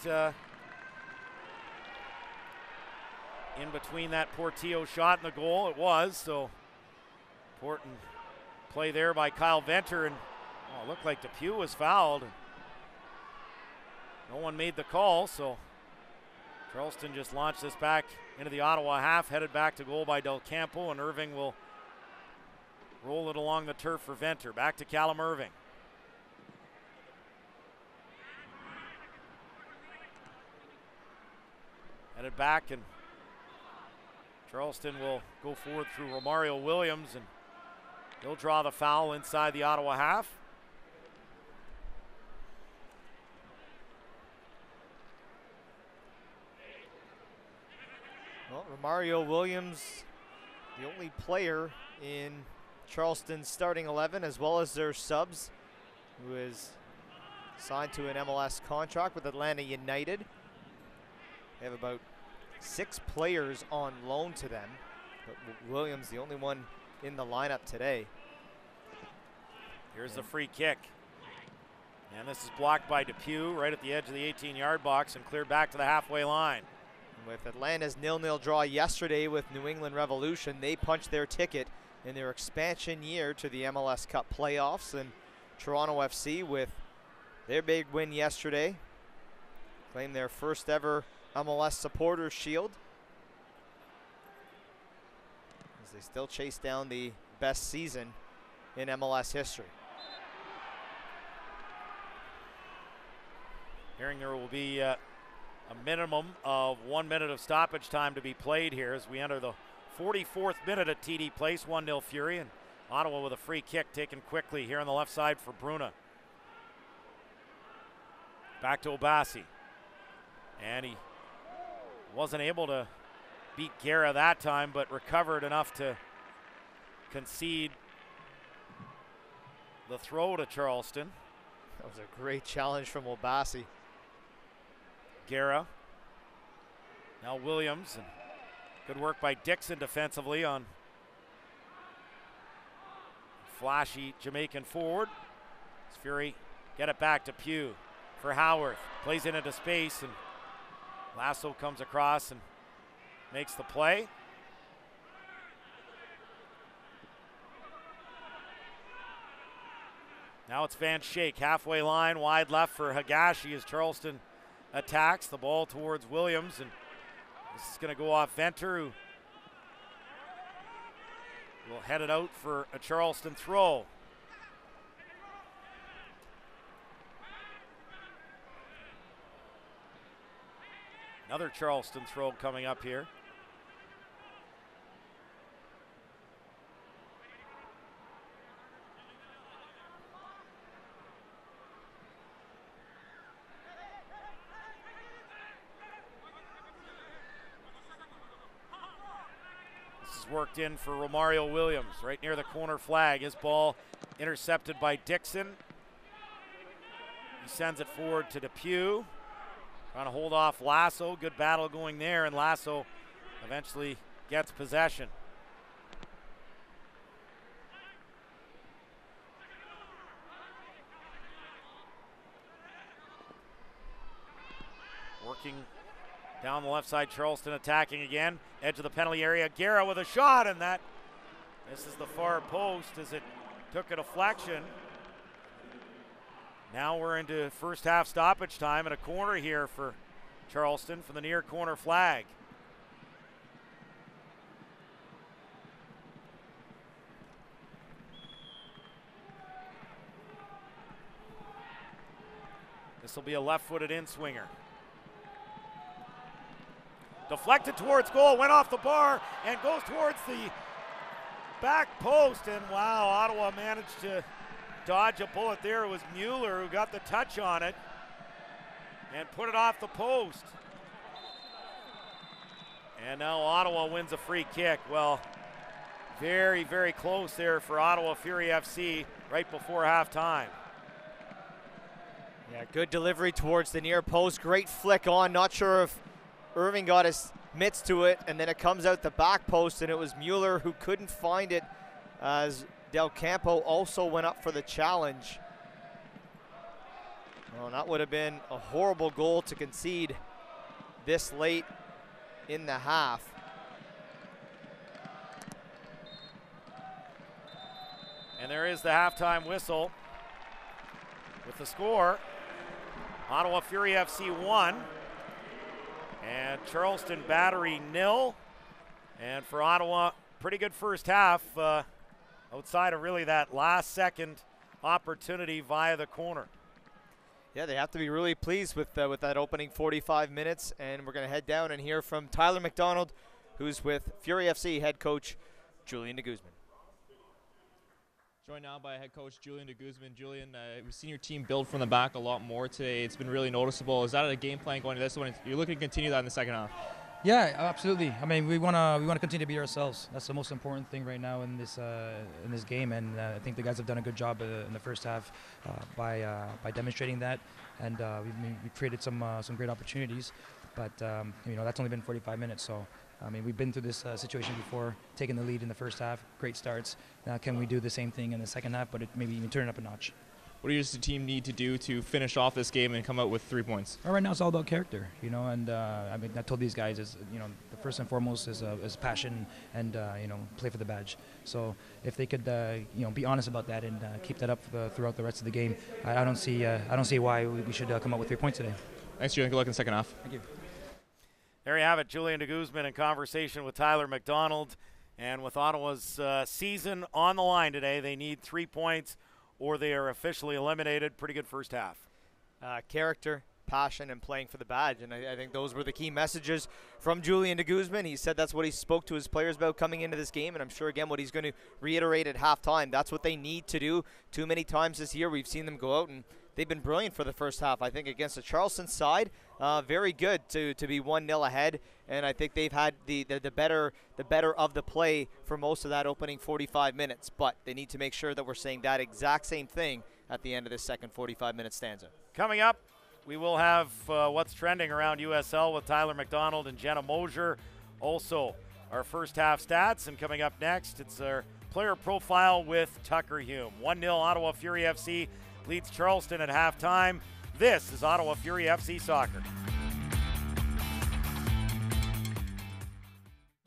in between that Portillo shot and the goal? It was, so important play there by Kyle Venter, and it looked like Depew was fouled. No one made the call, so Charleston just launched this back into the Ottawa half, headed back to goal by Del Campo, and Irving will roll it along the turf for Venter. Back to Callum Irving. Headed back, and Charleston will go forward through Romario Williams, and he'll draw the foul inside the Ottawa half. Well, Romario Williams, the only player in Charleston's starting 11, as well as their subs, who is signed to an MLS contract with Atlanta United. They have about 6 players on loan to them, but Williams the only one in the lineup today. Here's the free kick. And this is blocked by Depew right at the edge of the 18-yard box and cleared back to the halfway line. With Atlanta's 0-0 draw yesterday with New England Revolution, they punched their ticket in their expansion year to the MLS Cup playoffs, and Toronto FC, with their big win yesterday, claimed their first ever MLS Supporters Shield, as they still chase down the best season in MLS history. Hearing there will be a minimum of 1 minute of stoppage time to be played here as we enter the 44th minute at TD Place. 1-0 Fury, and Ottawa with a free kick taken quickly here on the left side for Bruna. Back to Obasi, and he wasn't able to beat Guerra that time, but recovered enough to concede the throw to Charleston. That was a great challenge from Obasi. Guerra. Now Williams, and good work by Dixon defensively on flashy Jamaican forward. As Fury get it back to Pugh for Howarth. Plays it into space, and Lasso comes across and makes the play. Now it's Van Schaik, halfway line, wide left for Higashi as Charleston attacks. The ball towards Williams, and this is going to go off Venter, who will head it out for a Charleston throw. Another Charleston throw coming up here. Worked in for Romario Williams right near the corner flag. His ball intercepted by Dixon. He sends it forward to Depew. Trying to hold off Lasso. Good battle going there, and Lasso eventually gets possession. Working down the left side, Charleston attacking again. Edge of the penalty area. Guerra with a shot, and that misses the far post as it took a deflection. Now we're into first half stoppage time and a corner here for Charleston from the near corner flag. This will be a left-footed in-swinger. Deflected towards goal, went off the bar, and goes towards the back post. And wow, Ottawa managed to dodge a bullet there. It was Mueller who got the touch on it and put it off the post. And now Ottawa wins a free kick. Well, very, very close there for Ottawa Fury FC right before halftime. Yeah, good delivery towards the near post. Great flick on. Not sure if Irving got his mitts to it, and then it comes out the back post, and it was Mueller who couldn't find it as Del Campo also went up for the challenge. Well, that would have been a horrible goal to concede this late in the half. And there is the halftime whistle with the score. Ottawa Fury FC 1 and Charleston Battery 0. And for Ottawa, pretty good first half outside of really that last second opportunity via the corner. Yeah, they have to be really pleased with that opening 45 minutes. And we're going to head down and hear from Tyler McDonald, who's with Fury FC head coach Julian de Guzman. Joined now by head coach Julian de Guzman. Julian, we've seen your team build from the back a lot more today. It's been really noticeable. Is that a game plan going to this one? You're looking to continue that in the second half? Yeah, absolutely. I mean, we want to continue to be ourselves. That's the most important thing right now in this game, and I think the guys have done a good job in the first half by demonstrating that, and we've created some great opportunities. But that's only been 45 minutes, so. I mean, we've been through this situation before, taking the lead in the first half, great starts. Now, can we do the same thing in the second half, but maybe even turn it up a notch? What does the team need to do to finish off this game and come out with 3 points? Right now it's all about character, and I mean, I told these guys the first and foremost is passion and play for the badge. So if they could be honest about that and keep that up throughout the rest of the game, I don't see why we should come up with 3 points today. Thanks, Julian. Good luck in the second half. Thank you. There you have it, Julian de Guzman in conversation with Tyler McDonald. And with Ottawa's season on the line today, they need 3 points or they are officially eliminated. Pretty good first half. Character, passion, and playing for the badge. And I think those were the key messages from Julian de Guzman. He said that's what he spoke to his players about coming into this game. And I'm sure, again, what he's going to reiterate at halftime. That's what they need to do. Too many times this year we've seen them go out and they've been brilliant for the first half. I think against the Charleston side, very good to be 1-0 ahead, and I think they've had the better of the play for most of that opening 45 minutes. But they need to make sure that we're saying that exact same thing at the end of this second 45-minute stanza. Coming up, we will have what's trending around USL with Tyler McDonald and Jenna Mosier. Also, our first half stats, and coming up next, it's our player profile with Tucker Hume. 1-0 Ottawa Fury FC leads Charleston at halftime. This is Ottawa Fury FC Soccer.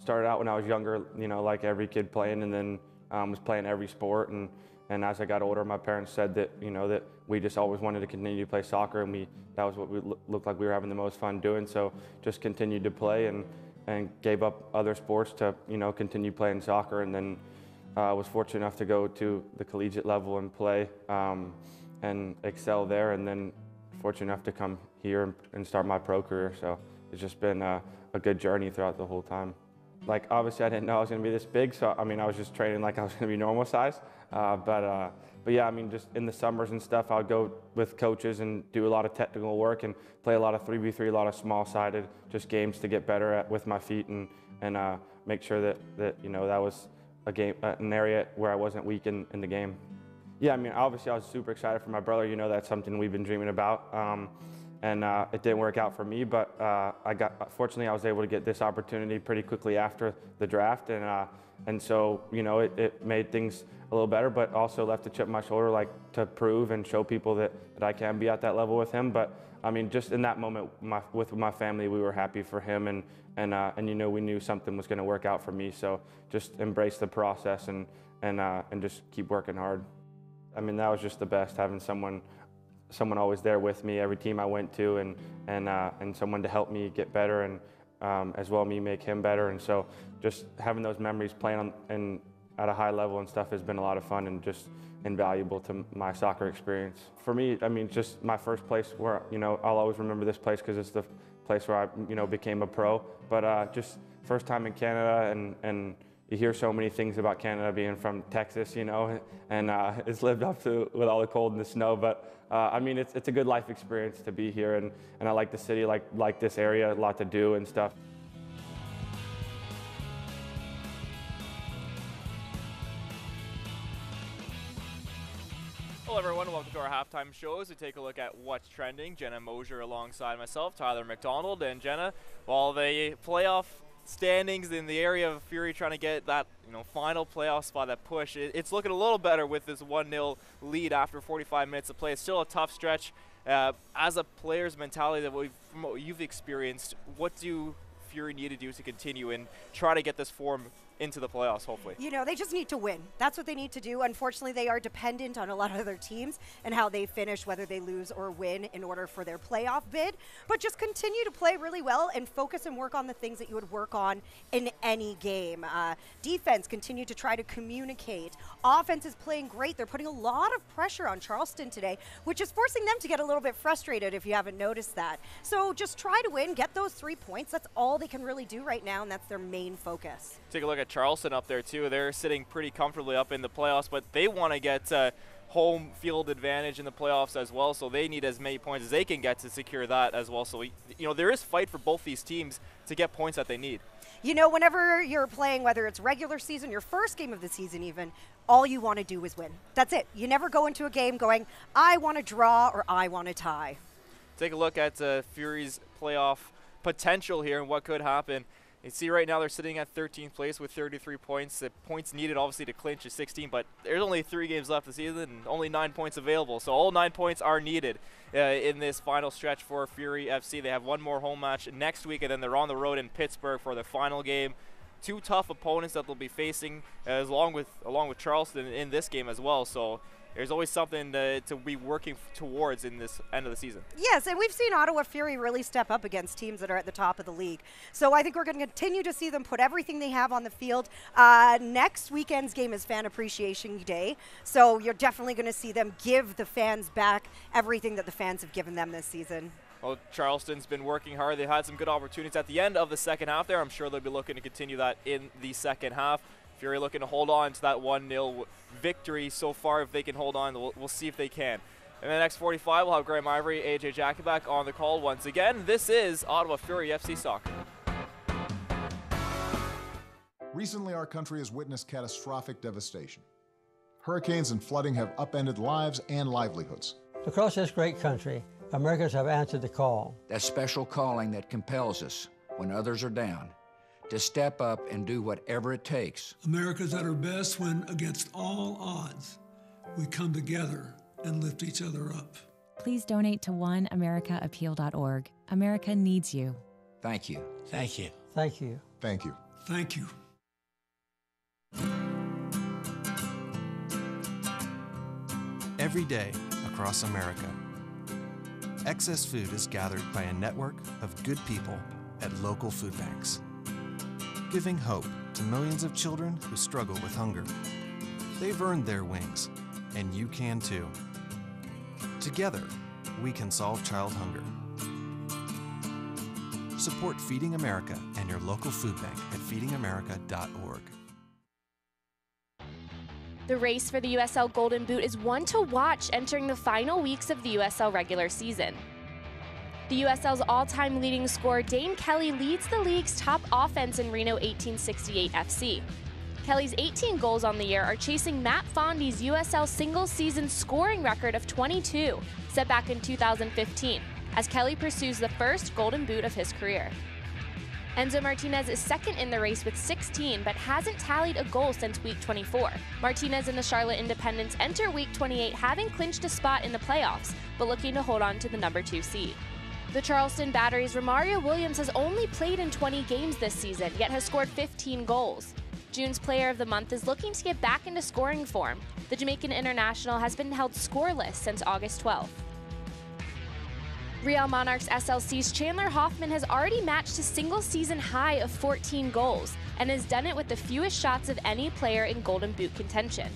Started out when I was younger, like every kid playing, and then was playing every sport. And as I got older, my parents said that, that we just always wanted to continue to play soccer, and that was what we looked like we were having the most fun doing. So just continued to play and gave up other sports to, continue playing soccer. And then I was fortunate enough to go to the collegiate level and play and excel there, and then fortunate enough to come here and start my pro career. So it's just been a good journey throughout the whole time. Like, obviously I didn't know I was going to be this big, so I mean, I was just training like I was going to be normal size. But yeah, I mean, just in the summers and stuff, I would go with coaches and do a lot of technical work and play a lot of 3v3, a lot of small-sided just games to get better at with my feet and make sure that you know, that was a game, an area where I wasn't weak in the game. Yeah, I mean, obviously I was super excited for my brother. You know, that's something we've been dreaming about. It didn't work out for me, but fortunately I was able to get this opportunity pretty quickly after the draft, and so, you know, it made things a little better, but also left a chip on my shoulder, like, to prove and show people that I can be at that level with him. But I mean, just in that moment with my family, we were happy for him, and you know, we knew something was going to work out for me. So just embrace the process and just keep working hard. I mean, that was just the best, having someone always there with me every team I went to, and someone to help me get better, and as well me make him better. And so just having those memories playing at a high level and stuff has been a lot of fun and just invaluable to my soccer experience. For me, I mean, just my first place where, you know, I'll always remember this place because it's the place where I, you know, became a pro. But just first time in Canada, and you hear so many things about Canada being from Texas, you know, and it's lived up to with all the cold and the snow. But I mean, it's a good life experience to be here, and I like the city, like this area, a lot to do and stuff. Hello everyone, welcome to our halftime shows. We take a look at what's trending. Jenna Mosier alongside myself, Tyler McDonald. And Jenna, while the playoff standings in the area of Fury trying to get that, you know, final playoff spot, that push, it's looking a little better with this 1-0 lead after 45 minutes of play. It's still a tough stretch. As a player's mentality that from what you've experienced, what do Fury need to do to continue and try to get this form into the playoffs, hopefully? You know, they just need to win. That's what they need to do. Unfortunately, they are dependent on a lot of other teams and how they finish, whether they lose or win, in order for their playoff bid. But just continue to play really well and focus and work on the things that you would work on in any game. Defense, continue to try to communicate. Offense is playing great. They're putting a lot of pressure on Charleston today, which is forcing them to get a little bit frustrated, if you haven't noticed that. So just try to win, get those 3 points. That's all they can really do right now, and that's their main focus. Take a look at Charleston up there too. They're sitting pretty comfortably up in the playoffs, but they want to get home field advantage in the playoffs as well, so they need as many points as they can get to secure that as well. So, you know, there is fight for both these teams to get points that they need. You know, whenever you're playing, whether it's regular season, your first game of the season even, all you want to do is win. That's it. You never go into a game going, I want to draw or I want to tie. Take a look at Fury's playoff potential here and what could happen. You see right now they're sitting at 13th place with 33 points. The points needed obviously to clinch is 16, but there's only 3 games left this season and only 9 points available. So all 9 points are needed in this final stretch for Fury FC. They have one more home match next week, and then they're on the road in Pittsburgh for their final game. 2 tough opponents that they'll be facing, along with Charleston in this game as well. So there's always something to be working towards in this end of the season. Yes, and we've seen Ottawa Fury really step up against teams that are at the top of the league. So I think we're going to continue to see them put everything they have on the field. Next weekend's game is Fan Appreciation Day, so you're definitely going to see them give the fans back everything that the fans have given them this season. Well, Charleston's been working hard. They had some good opportunities at the end of the second half there. I'm sure they'll be looking to continue that in the second half. Fury looking to hold on to that 1-0 victory so far. If they can hold on, we'll see if they can. In the next 45, we'll have Graham Ivory, AJ Jakubak on the call once again. This is Ottawa Fury FC Soccer. Recently, our country has witnessed catastrophic devastation. Hurricanes and flooding have upended lives and livelihoods. Across this great country, Americans have answered the call. That special calling that compels us, when others are down, to step up and do whatever it takes. America's at her best when, against all odds, we come together and lift each other up. Please donate to oneamericaappeal.org. America needs you. Thank you. Thank you. Thank you. Thank you. Thank you. Every day across America, excess food is gathered by a network of good people at local food banks, giving hope to millions of children who struggle with hunger. They've earned their wings, and you can too. Together, we can solve child hunger. Support Feeding America and your local food bank at feedingamerica.org. The race for the USL Golden Boot is one to watch entering the final weeks of the USL regular season. The USL's all-time leading scorer Dane Kelly leads the league's top offense in Reno 1868 FC. Kelly's 18 goals on the year are chasing Matt Fondy's USL single-season scoring record of 22, set back in 2015, as Kelly pursues the first Golden Boot of his career. Enzo Martinez is second in the race with 16, but hasn't tallied a goal since week 24. Martinez and the Charlotte Independents enter week 28 having clinched a spot in the playoffs, but looking to hold on to the number 2 seed. The Charleston Battery's Romario Williams has only played in 20 games this season, yet has scored 15 goals. June's Player of the Month is looking to get back into scoring form. The Jamaican international has been held scoreless since August 12th. Real Monarchs SLC's Chandler Hoffman has already matched a single-season high of 14 goals and has done it with the fewest shots of any player in Golden Boot contention.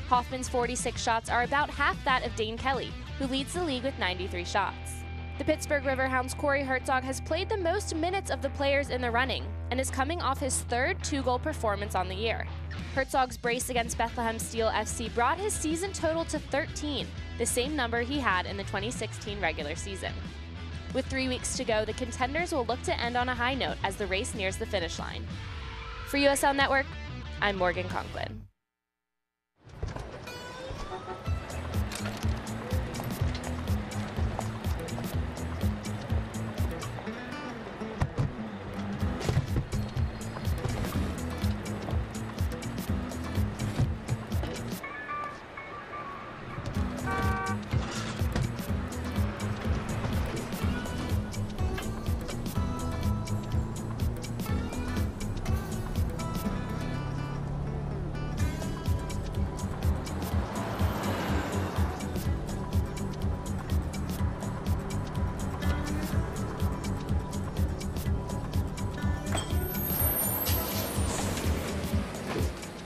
Hoffman's 46 shots are about half that of Dane Kelly, who leads the league with 93 shots. The Pittsburgh Riverhounds' Corey Herzog has played the most minutes of the players in the running and is coming off his third 2-goal performance on the year. Herzog's brace against Bethlehem Steel FC brought his season total to 13, the same number he had in the 2016 regular season. With 3 weeks to go, the contenders will look to end on a high note as the race nears the finish line. For USL Network, I'm Morgan Conklin.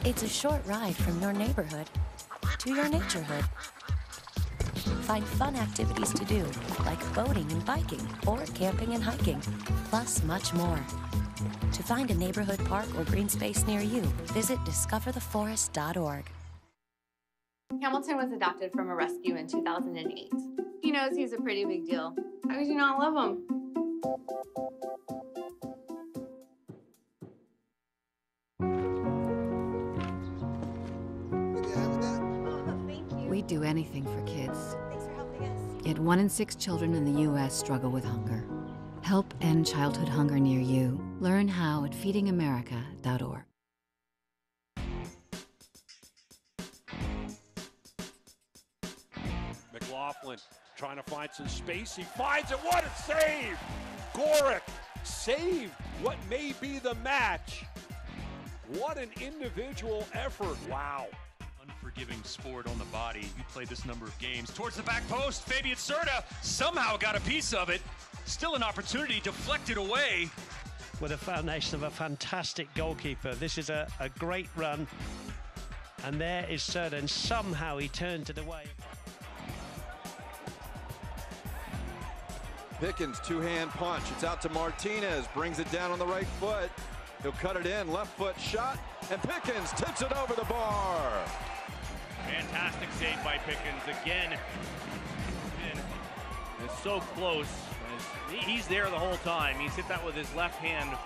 It's a short ride from your neighborhood to your naturehood. Find fun activities to do, like boating and biking, or camping and hiking, plus much more. To find a neighborhood park or green space near you, visit discovertheforest.org. Hamilton was adopted from a rescue in 2008. He knows he's a pretty big deal. How could you not love him? We'd do anything for kids. Yet 1 in 6 children in the U.S. struggle with hunger. Help end childhood hunger near you. Learn how at feedingamerica.org. McLaughlin trying to find some space. He finds it. What a save! Gorick saved what may be the match. What an individual effort. Wow. Unforgiving sport on the body. You played this number of games. Towards the back post, Fabian Serta somehow got a piece of it. Still an opportunity, deflected away. With a foundation of a fantastic goalkeeper. This is a great run. And there is Serta, and somehow he turned it away. Pickens, two-hand punch. It's out to Martinez, brings it down on the right foot. He'll cut it in, left foot shot, and Pickens tips it over the bar. Fantastic save by Pickens again. It's so close. He's there the whole time. He's hit that with his left hand.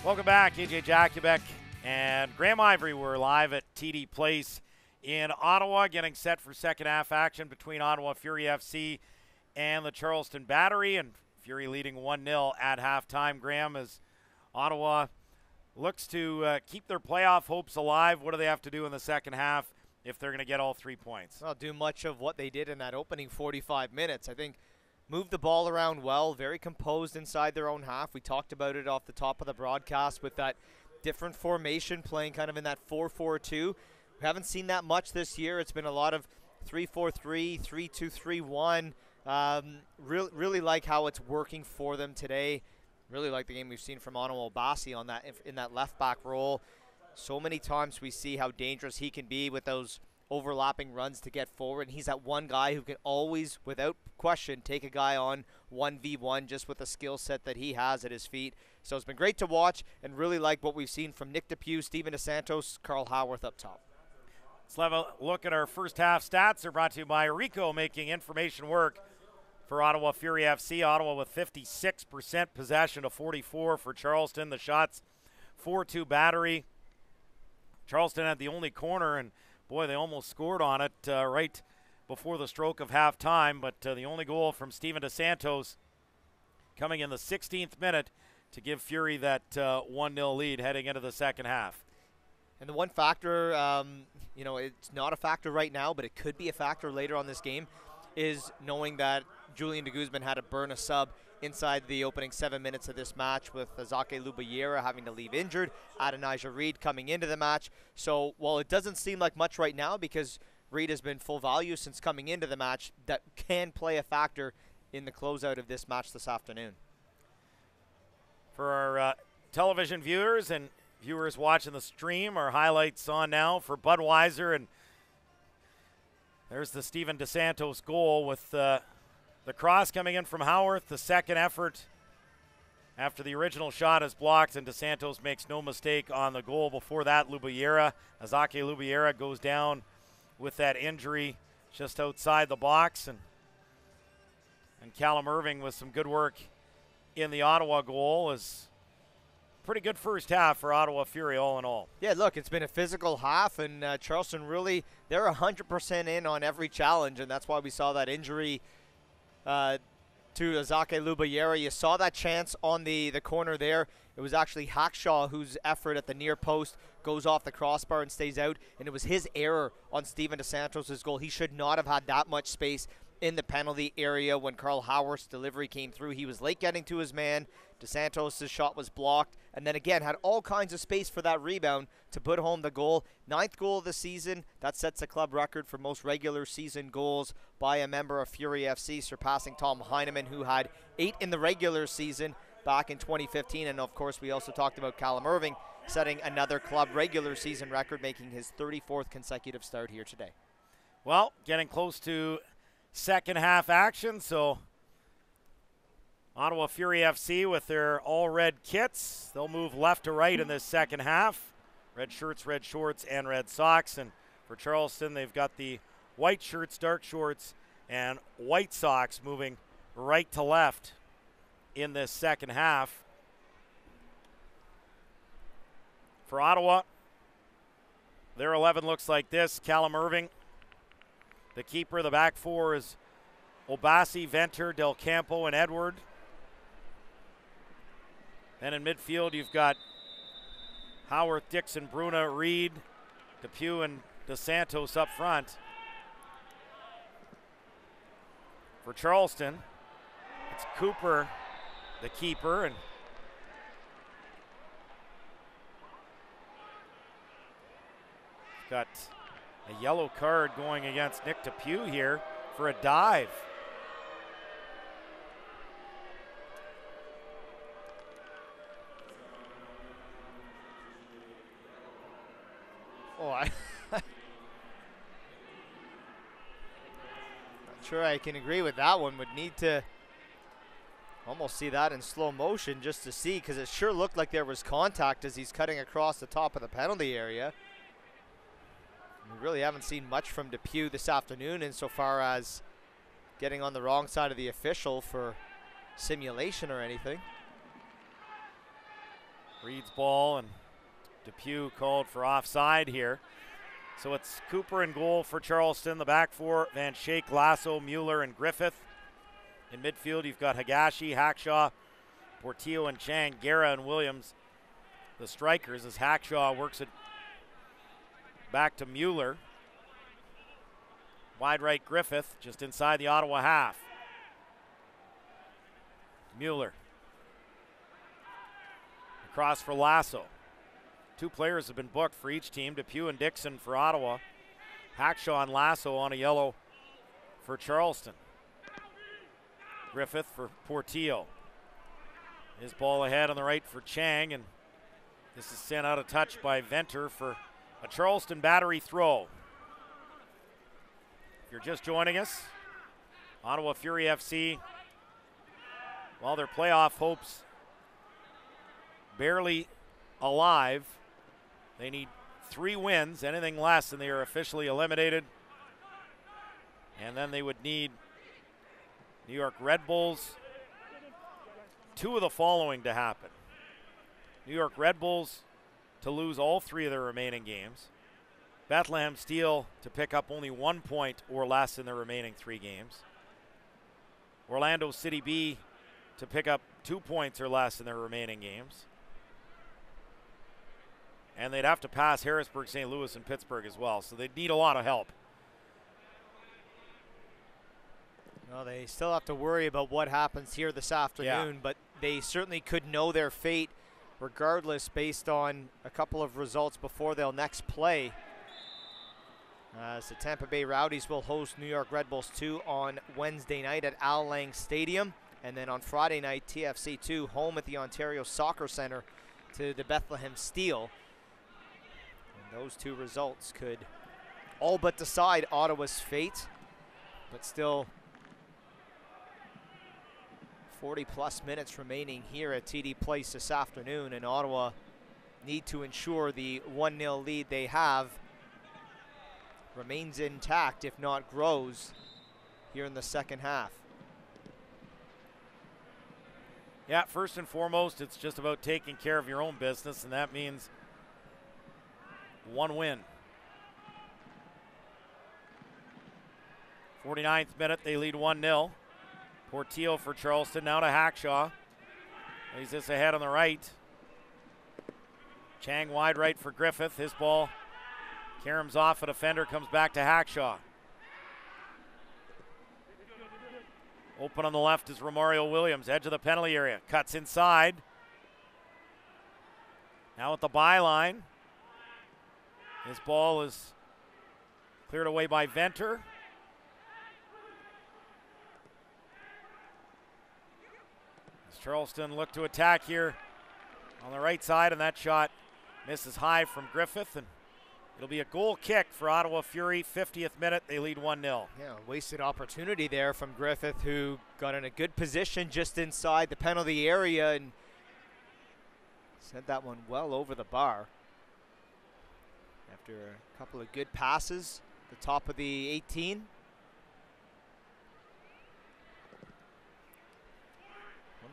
Welcome back, AJ Jakubek and Graham Ivory. We're live at TD Place in Ottawa, getting set for second half action between Ottawa Fury FC and the Charleston Battery, and Fury leading 1-0 at halftime. Graham, as Ottawa looks to keep their playoff hopes alive, what do they have to do in the second half if they're going to get all 3 points? Well, do much of what they did in that opening 45 minutes. I think moved the ball around well, very composed inside their own half. We talked about it off the top of the broadcast with that different formation, playing kind of in that 4-4-2. We haven't seen that much this year. It's been a lot of 3-4-3, 3-2-3-1. Really like how it's working for them today. Really like the game we've seen from Ottawa Obasi on that in that left back role. So many times we see how dangerous he can be with those overlapping runs to get forward. And he's that one guy who can always, without question, take a guy on 1v1 just with the skill set that he has at his feet. So it's been great to watch and really like what we've seen from Nick DePuy, Steven DeSantos, Carl Howarth up top. Let's have a look at our first half stats. They're brought to you by Rico, making information work for Ottawa Fury FC. Ottawa with 56% possession to 44 for Charleston. The shots 4-2 Battery. Charleston had the only corner, and boy, they almost scored on it right before the stroke of halftime. But the only goal from Steven DeSantos coming in the 16th minute to give Fury that 1-0 lead heading into the second half. And the one factor, you know, it's not a factor right now, but it could be a factor later on this game, is knowing that Julian de Guzman had to burn a sub inside the opening 7 minutes of this match, with Zake Lubayera having to leave injured, Adonijah Reed coming into the match. So while it doesn't seem like much right now because Reed has been full value since coming into the match, that can play a factor in the closeout of this match this afternoon. For our television viewers and viewers watching the stream, our highlights on now for Budweiser, and there's the Steven DeSantos goal with the cross coming in from Howarth. The second effort after the original shot is blocked, and DeSantos makes no mistake on the goal. Before that, Lubayera, Azake Lubayera goes down with that injury just outside the box, and Callum Irving with some good work in the Ottawa goal. Is pretty good first half for Ottawa Fury all in all. Yeah, look, it's been a physical half, and Charleston really, they're 100% in on every challenge, and that's why we saw that injury to Azake Lubayera. You saw that chance on the corner there. It was actually Hackshaw whose effort at the near post goes off the crossbar and stays out, and it was his error on Steven DeSantos' goal. He should not have had that much space in the penalty area when Carl Howarth's delivery came through. He was late getting to his man. DeSantos' shot was blocked, and then again had all kinds of space for that rebound to put home the goal. 9th goal of the season. That sets a club record for most regular season goals by a member of Fury FC, surpassing Tom Heineman, who had 8 in the regular season back in 2015. And of course, we also talked about Callum Irving setting another club regular season record, making his 34th consecutive start here today. Well, getting close to second half action, so Ottawa Fury FC with their all-red kits. They'll move left to right in this second half. Red shirts, red shorts, and red socks. And for Charleston, they've got the white shirts, dark shorts, and white socks moving right to left in this second half. For Ottawa, their 11 looks like this. Callum Irving, the keeper. The back four is Obasi, Venter, Del Campo, and Edward. Then in midfield, you've got Howarth, Dixon, Bruna, Reed, DePuy, and DeSantos up front. For Charleston, it's Cooper, the keeper, and got a yellow card going against Nick DePuy here for a dive. Oh, I'm not sure I can agree with that one. Would need to almost see that in slow motion just to see, because it sure looked like there was contact as he's cutting across the top of the penalty area. We really haven't seen much from DePuy this afternoon insofar as getting on the wrong side of the official for simulation or anything. Reed's ball, and DePuy called for offside here. So it's Cooper in goal for Charleston. The back four, Van Schaik, Lasso, Mueller, and Griffith. In midfield, you've got Higashi, Hackshaw, Portillo, and Chang, Guerra, and Williams. The strikers as Hackshaw works it back to Mueller. Wide right, Griffith, just inside the Ottawa half. Mueller. Across for Lasso. 2 players have been booked for each team, DePuy and Dixon for Ottawa. Hackshaw and Lasso on a yellow for Charleston. Griffith for Portillo. His ball ahead on the right for Chang, and This is sent out of touch by Venter for a Charleston Battery throw. If you're just joining us, Ottawa Fury FC, well, their playoff hopes barely alive. They need 3 wins. Anything less and they are officially eliminated. And then they would need New York Red Bulls, 2 of the following to happen. New York Red Bulls to lose all 3 of their remaining games. Bethlehem Steel to pick up only 1 point or less in their remaining 3 games. Orlando City B to pick up 2 points or less in their remaining games. And they'd have to pass Harrisburg, St. Louis, and Pittsburgh as well, so they'd need a lot of help. Well, they still have to worry about what happens here this afternoon, but they certainly could know their fate regardless based on a couple of results before they'll next play. As the Tampa Bay Rowdies will host New York Red Bulls 2 on Wednesday night at Al Lang Stadium. And then on Friday night, TFC 2 home at the Ontario Soccer Centre to the Bethlehem Steel. And those 2 results could all but decide Ottawa's fate, but still 40-plus minutes remaining here at TD Place this afternoon, and Ottawa need to ensure the 1-0 lead they have remains intact, if not grows, here in the second half. Yeah, first and foremost, it's just about taking care of your own business, and that means 1 win. 49th minute, they lead 1-0. Portillo for Charleston, now to Hackshaw. Lays this ahead on the right. Chang wide right for Griffith. His ball caroms off a defender, comes back to Hackshaw. Open on the left is Romario Williams, edge of the penalty area. Cuts inside. Now at the byline. His ball is cleared away by Venter. Charleston look to attack here on the right side, and that shot misses high from Griffith, and it'll be a goal kick for Ottawa Fury. 50th minute, they lead 1-0. Yeah, wasted opportunity there from Griffith, who got in a good position just inside the penalty area and sent that one well over the bar. After a couple of good passes, the top of the 18.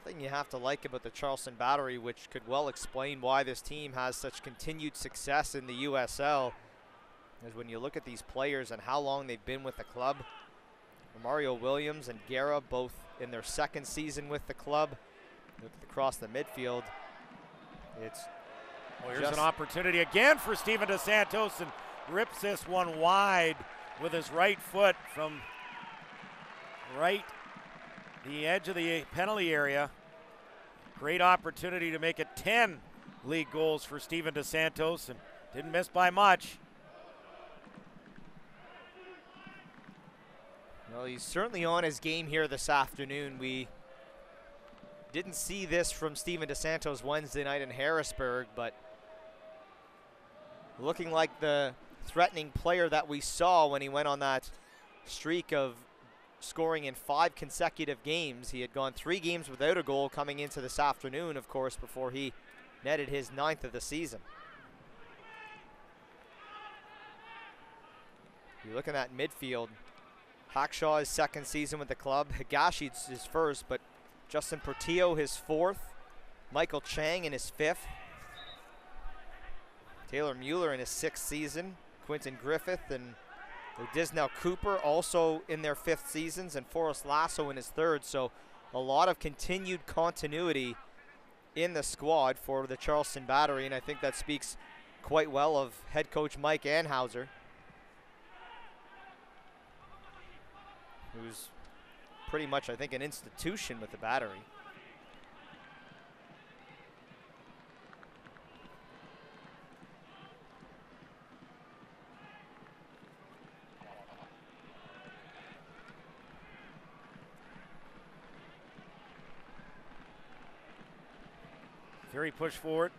Thing you have to like about the Charleston Battery, which could well explain why this team has such continued success in the USL, is when you look at these players and how long they've been with the club. Mario Williams and Guerra both in their 2nd season with the club. Look across the midfield. It's here's an opportunity again for Steven DeSantos, and rips this one wide with his right foot from right the edge of the penalty area. Great opportunity to make it 10 league goals for Steven DeSantos, and didn't miss by much. Well, he's certainly on his game here this afternoon. We didn't see this from Steven DeSantos Wednesday night in Harrisburg, but looking like the threatening player that we saw when he went on that streak of scoring in 5 consecutive games. He had gone 3 games without a goal coming into this afternoon, of course, before he netted his 9th of the season. You look at that midfield. Hackshaw's 2nd season with the club. Higashi's his 1st, but Justin Portillo his 4th. Michael Chang in his 5th. Taylor Mueller in his 6th season. Quentin Griffith and Disnell Cooper also in their 5th seasons, and Forrest Lasso in his 3rd. So a lot of continued continuity in the squad for the Charleston Battery, and I think that speaks quite well of head coach Mike Anhauser, who's pretty much, I think, an institution with the Battery. Fury push forward.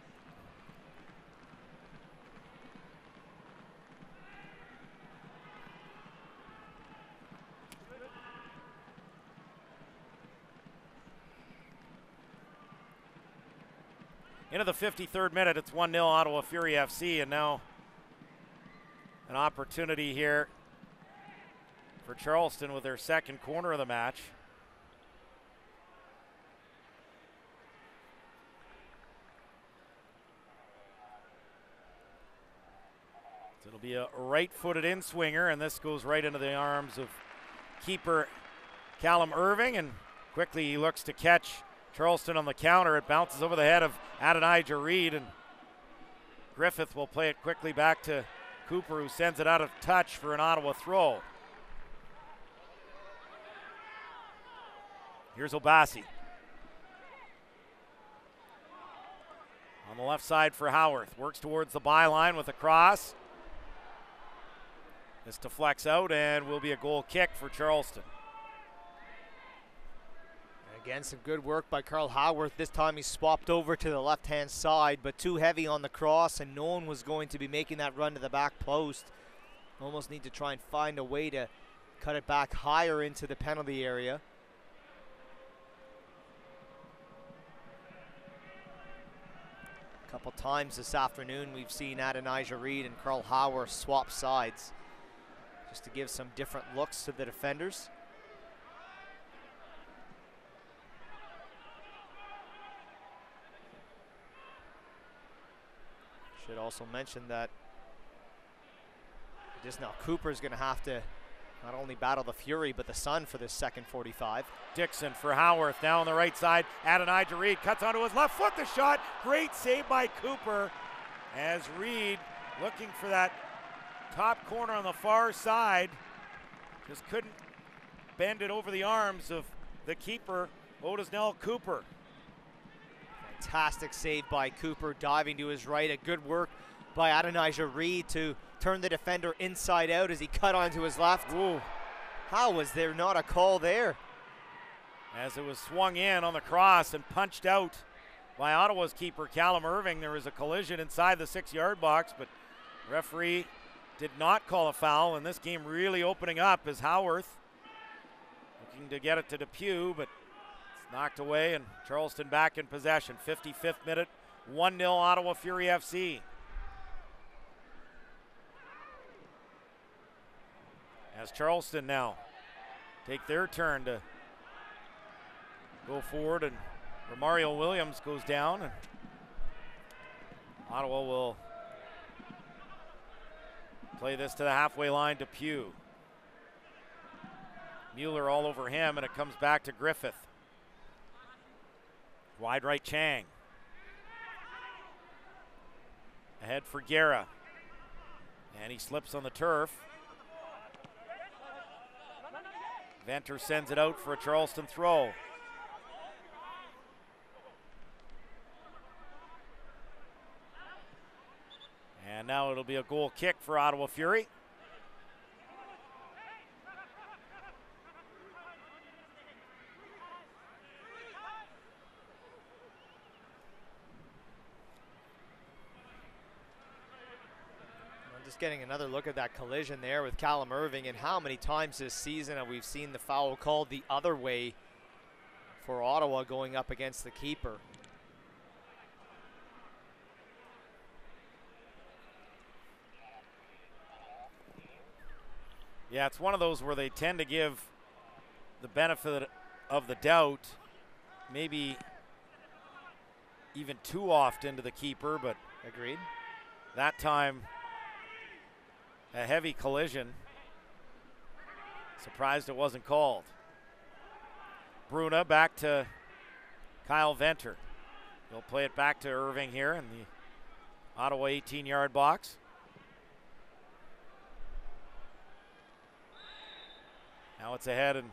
Into the 53rd minute, it's 1-0 Ottawa Fury FC, and now an opportunity here for Charleston with their second corner of the match. So it'll be a right-footed in-swinger, and this goes right into the arms of keeper Callum Irving, and quickly he looks to catch Charleston on the counter. It bounces over the head of Adonijah Reed, and Griffith will play it quickly back to Cooper, who sends it out of touch for an Ottawa throw. Here's Obasi. On the left side for Howarth. Works towards the byline with a cross. This deflects out and will be a goal kick for Charleston. Again, some good work by Carl Howarth. This time he swapped over to the left-hand side, but too heavy on the cross, and no one was going to be making that run to the back post. Almost need to try and find a way to cut it back higher into the penalty area. A couple times this afternoon we've seen Adonijah Reed and Carl Howarth swap sides just to give some different looks to the defenders. Should also mention that just now Cooper's going to have to not only battle the Fury but the Sun for this second 45. Dixon for Howarth now on the right side. Adonijah Reed cuts onto his left foot. The shot, great save by Cooper as Reed looking for that top corner on the far side. Just couldn't bend it over the arms of the keeper, Otisnell Cooper. Fantastic save by Cooper, diving to his right. A good work by Adonijah Reed to turn the defender inside out as he cut onto his left. Ooh. How was there not a call there? As it was swung in on the cross and punched out by Ottawa's keeper, Callum Irving. There was a collision inside the 6-yard box, but referee did not call a foul, and this game really opening up as Howarth looking to get it to Depew, but it's knocked away, and Charleston back in possession. 55th minute, 1-0 Ottawa Fury FC. As Charleston now take their turn to go forward, and Romario Williams goes down, and Ottawa will play this to the halfway line to Depew. Mueller all over him, and it comes back to Griffith. Wide right Chang. Ahead for Guerra. And he slips on the turf. Venter sends it out for a Charleston throw. And now it'll be a goal kick for Ottawa Fury. Just getting another look at that collision there with Callum Irving, and how many times this season have we seen the foul called the other way for Ottawa going up against the keeper. Yeah, it's one of those where they tend to give the benefit of the doubt, maybe even too often to the keeper, but agreed. That time, a heavy collision. Surprised it wasn't called. Bruna back to Kyle Venter. He'll play it back to Irving here in the Ottawa 18-yard box. Now it's ahead, and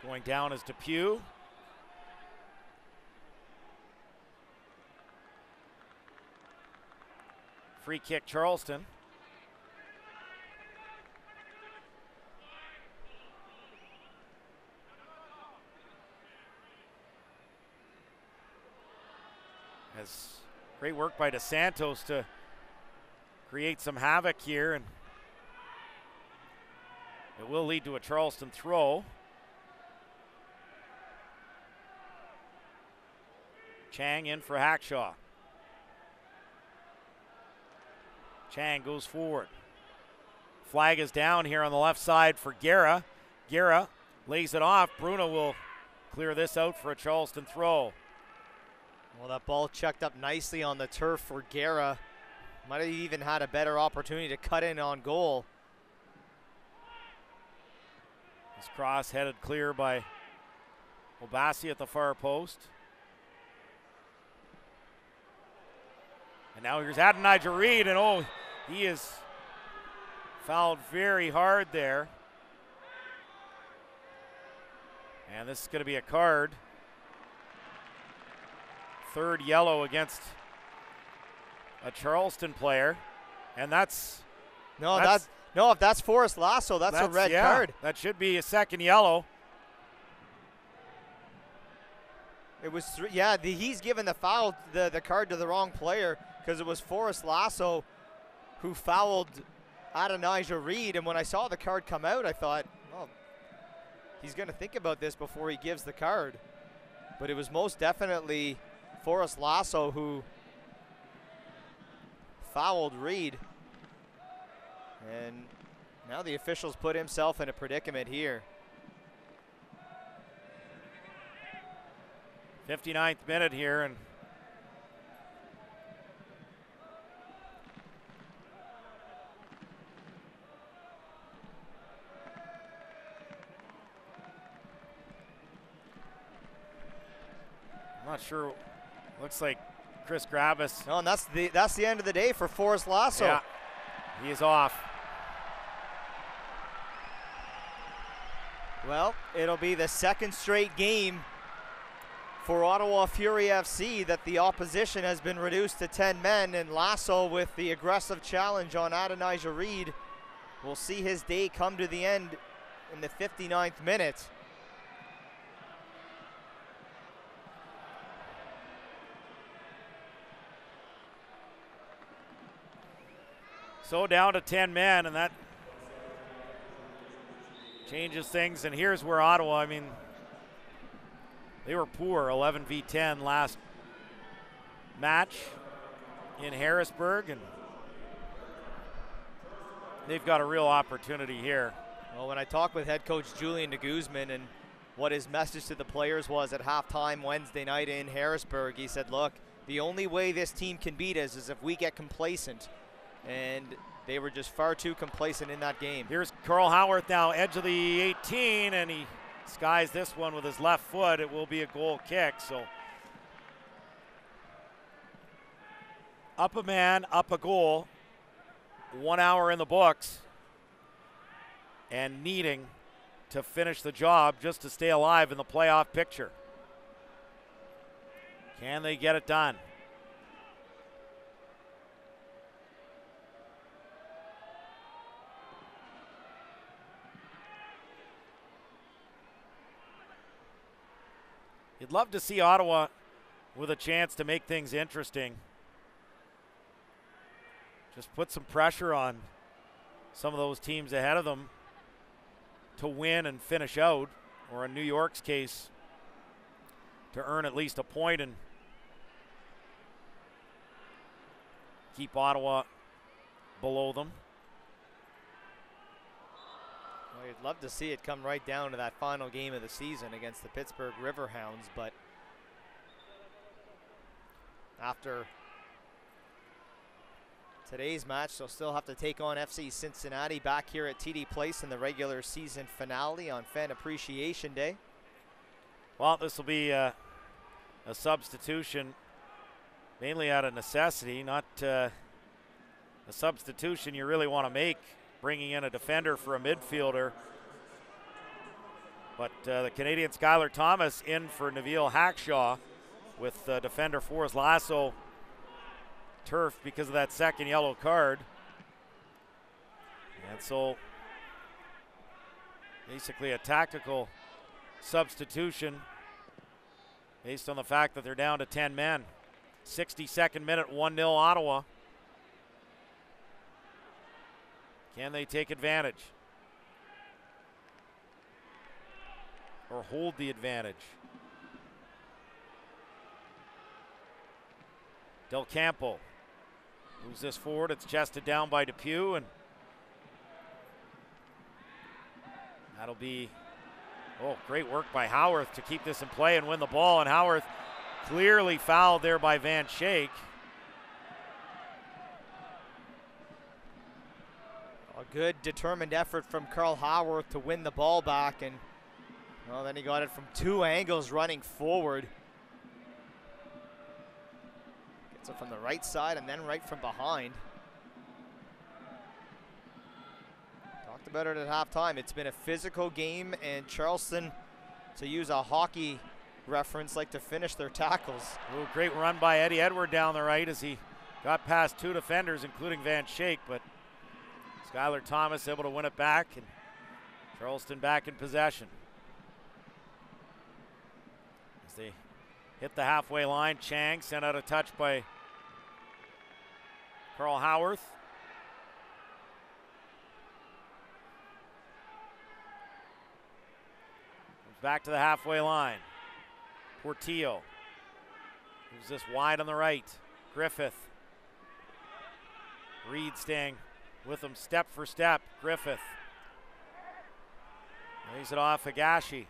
going down is Depew. Free kick Charleston. Has great work by DeSantos to create some havoc here, and it will lead to a Charleston throw. Chang in for Hackshaw. Chang goes forward. Flag is down here on the left side for Guerra. Guerra lays it off. Bruno will clear this out for a Charleston throw. Well, that ball checked up nicely on the turf for Guerra. Might have even had a better opportunity to cut in on goal. This cross headed clear by Obasi at the far post. And now here's Adonijah Reed, and he is fouled very hard there. And this is going to be a card. Third yellow against a Charleston player. And that's... No, if that's Forrest Lasso, that's a red card. That should be a second yellow. It was he's given the foul, the card to the wrong player, because it was Forrest Lasso who fouled Adonijah Reed. And when I saw the card come out, I thought, well, he's going to think about this before he gives the card. But it was most definitely Forrest Lasso who fouled Reed. And now the officials put himself in a predicament here. 59th minute here, and I'm not sure. Looks like Chris Gravis. No, and that's the end of the day for Forrest Lasso. Yeah, he is off. Well, it'll be the second straight game for Ottawa Fury FC that the opposition has been reduced to 10 men, and Lasso with the aggressive challenge on Adonijah Reed will see his day come to the end in the 59th minute. So down to 10 men, and that changes things. And here's where Ottawa, I mean, they were poor, 11 v 10 last match in Harrisburg, and they've got a real opportunity here. Well, when I talked with head coach Julian de Guzman and what his message to the players was at halftime Wednesday night in Harrisburg, he said, look, the only way this team can beat us is if we get complacent. And they were just far too complacent in that game. Here's Carl Howarth now, edge of the 18, and he skies this one with his left foot. It will be a goal kick. So up a man, up a goal. 1 hour in the books, and needing to finish the job just to stay alive in the playoff picture. Can they get it done? You'd love to see Ottawa with a chance to make things interesting. Just put some pressure on some of those teams ahead of them to win and finish out, or in New York's case, to earn at least a point and keep Ottawa below them. Well, you'd love to see it come right down to that final game of the season against the Pittsburgh Riverhounds, but after today's match, they'll still have to take on FC Cincinnati back here at TD Place in the regular season finale on Fan Appreciation Day. Well, this will be a substitution mainly out of necessity, not a substitution you really want to make, bringing in a defender for a midfielder. But the Canadian Skylar Thomas in for Naveal Hackshaw, with defender Forrest Lasso turf because of that second yellow card. And so basically a tactical substitution based on the fact that they're down to 10 men. 62nd minute, 1-0 Ottawa. Can they take advantage or hold the advantage? Del Campo moves this forward. It's chested down by Depew, and that'll be, great work by Howarth to keep this in play and win the ball. And Howarth clearly fouled there by Van Schaik. A good determined effort from Carl Howarth to win the ball back, and well, then he got it from two angles running forward. Gets it from the right side and then right from behind. Talked about it at halftime. It's been a physical game, and Charleston, to use a hockey reference, like to finish their tackles. Ooh, great run by Eddie Edward down the right as he got past two defenders, including Van Schaik, but Skylar Thomas able to win it back, and Charleston back in possession. As they hit the halfway line, Chang sent out a touch by Carl Howarth. Comes back to the halfway line. Portillo moves this wide on the right. Griffith. Reed staying with him step for step. Griffith lays it off Higashi.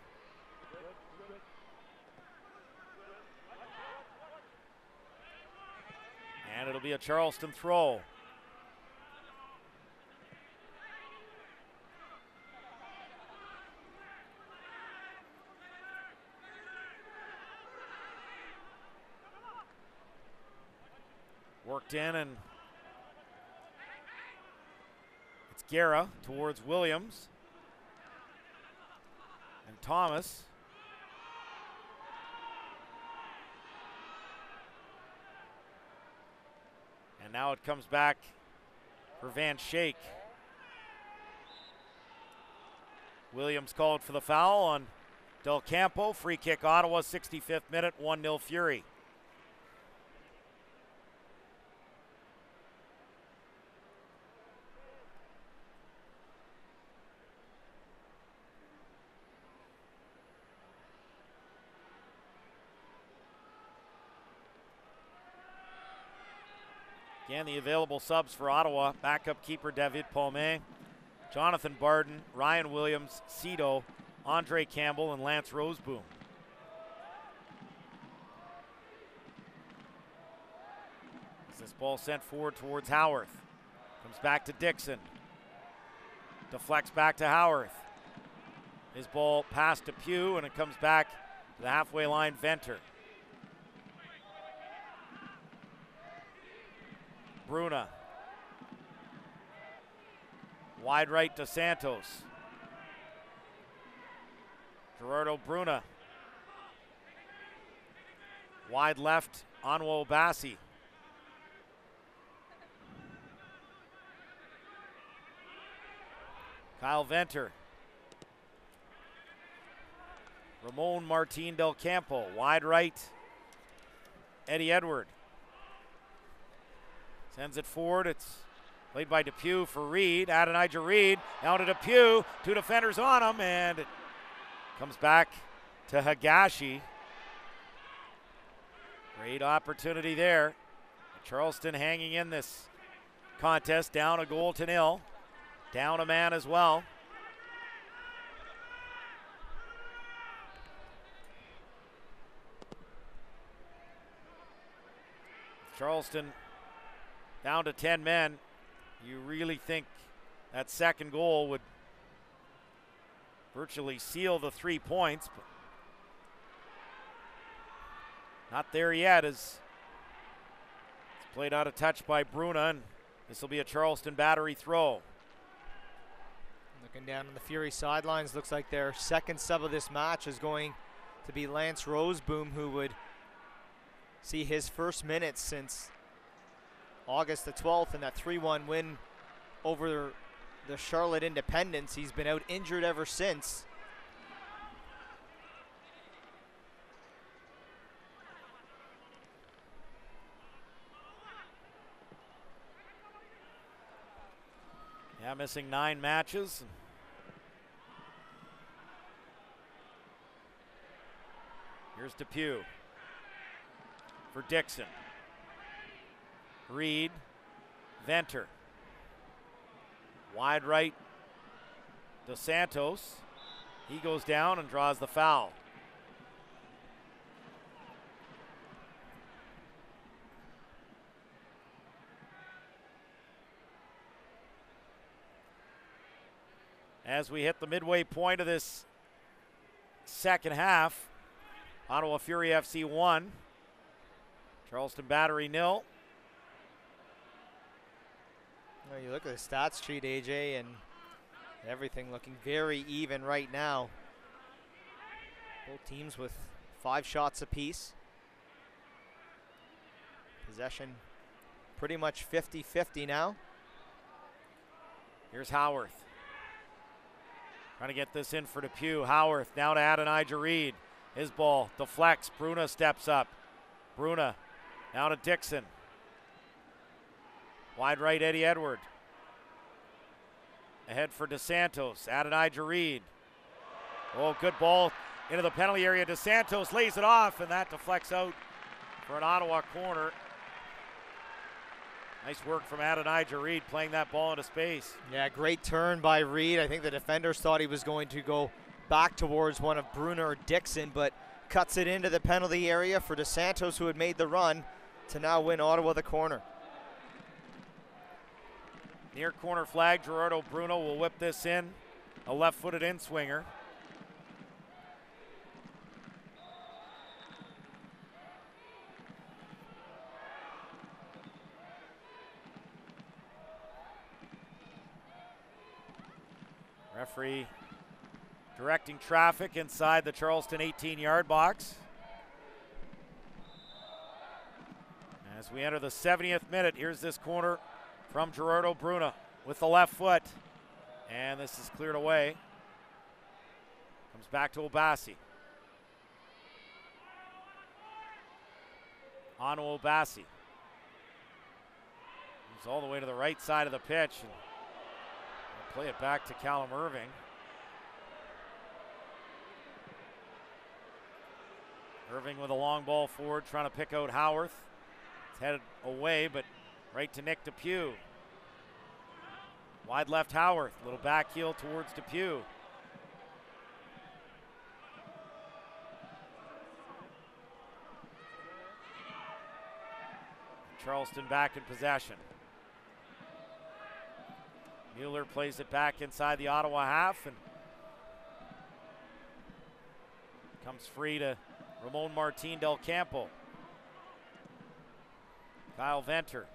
And it'll be a Charleston throw. Worked in, and it's Guerra towards Williams and Thomas. And now it comes back for Van Schaik. Williams called for the foul on Del Campo. Free kick Ottawa, 65th minute, 1-0 Fury. Again, the available subs for Ottawa: backup keeper David Palme, Jonathan Barden, Ryan Williams, Cito, Andre Campbell, and Lance Roseboom. As this ball sent forward towards Howarth. Comes back to Dixon. Deflects back to Howarth. His ball passed to Pugh, and it comes back to the halfway line, Venter. Bruna. Wide right to Santos. Gerardo Bruna. Wide left, Anwo Bassi. Kyle Venter. Ramon Martin Del Campo. Wide right, Eddie Edward. Sends it forward. It's played by Depew for Reed. Adonijah Reed now to Depew. Two defenders on him, and it comes back to Higashi. Great opportunity there. Charleston hanging in this contest, down a goal to nil. Down a man as well. Charleston down to 10 men. You really think that second goal would virtually seal the 3 points, but not there yet, as it's played out of touch by Bruna, and this will be a Charleston Battery throw. Looking down on the Fury sidelines, looks like their second sub of this match is going to be Lance Roseboom, who would see his first minutes since August the 12th in that 3-1 win over the Charlotte Independents. He's been out injured ever since. Yeah, missing 9 matches. Here's Depew for Dixon. Reed, Venter. Wide right, Dos Santos. He goes down and draws the foul. As we hit the midway point of this second half, Ottawa Fury FC 1, Charleston Battery 0. Well, you look at the stats sheet, AJ, and everything looking very even right now. Both teams with 5 shots apiece. Possession pretty much 50-50 now. Here's Howarth. Trying to get this in for Depew. Howarth now to Adonijah Reed. His ball deflects. Bruna steps up. Bruna now to Dixon. Wide right, Eddie Edward. Ahead for Dos Santos. Adonijah Reed. Oh, good ball into the penalty area. Dos Santos lays it off, and that deflects out for an Ottawa corner. Nice work from Adonijah Reed playing that ball into space. Yeah, great turn by Reed. I think the defenders thought he was going to go back towards one of Bruna or Dixon, but cuts it into the penalty area for Dos Santos, who had made the run to now win Ottawa the corner. Near corner flag, Gerardo Bruno will whip this in. A left-footed in-swinger. Referee directing traffic inside the Charleston 18-yard box. As we enter the 70th minute, here's this corner from Gerardo Bruna with the left foot. And this is cleared away. Comes back to Obasi. On to Obasi. Moves all the way to the right side of the pitch. And play it back to Callum Irving. Irving with a long ball forward, trying to pick out Howarth. It's headed away, but right to Nick Depew. Wide left Howarth, little back heel towards Depew. Charleston back in possession. Mueller plays it back inside the Ottawa half and comes free to Ramon Martin Del Campo. Kyle Venter.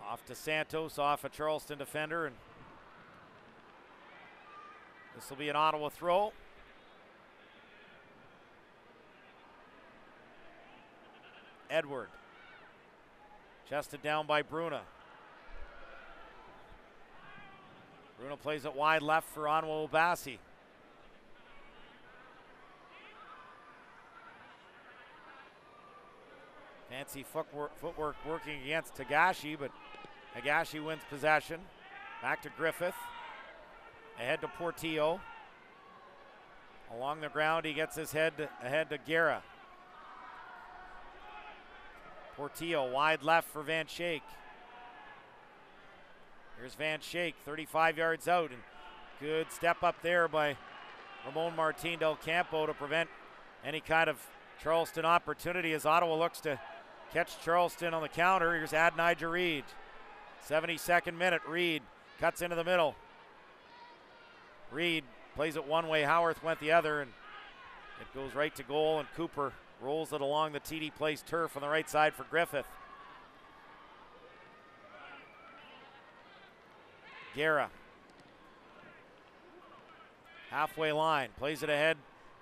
Off to Santos, off a Charleston defender, and this will be an Ottawa throw. Edward. Chested down by Bruna. Bruna plays it wide left for Anwar Obasi. Fancy footwork working against Tagashi, but Tagashi wins possession. Back to Griffith. Ahead to Portillo. Along the ground, he gets his head ahead to Guerra. Portillo wide left for Van Schaik. Here's Van Schaik, 35 yards out, and good step up there by Ramon Martin Del Campo to prevent any kind of Charleston opportunity as Ottawa looks to catch Charleston on the counter. Here's Adonijah Reed. 72nd minute, Reed cuts into the middle. Reed plays it one way, Howarth went the other, and it goes right to goal, and Cooper rolls it along the TD Place turf on the right side for Griffith. Guerra. Halfway line, plays it ahead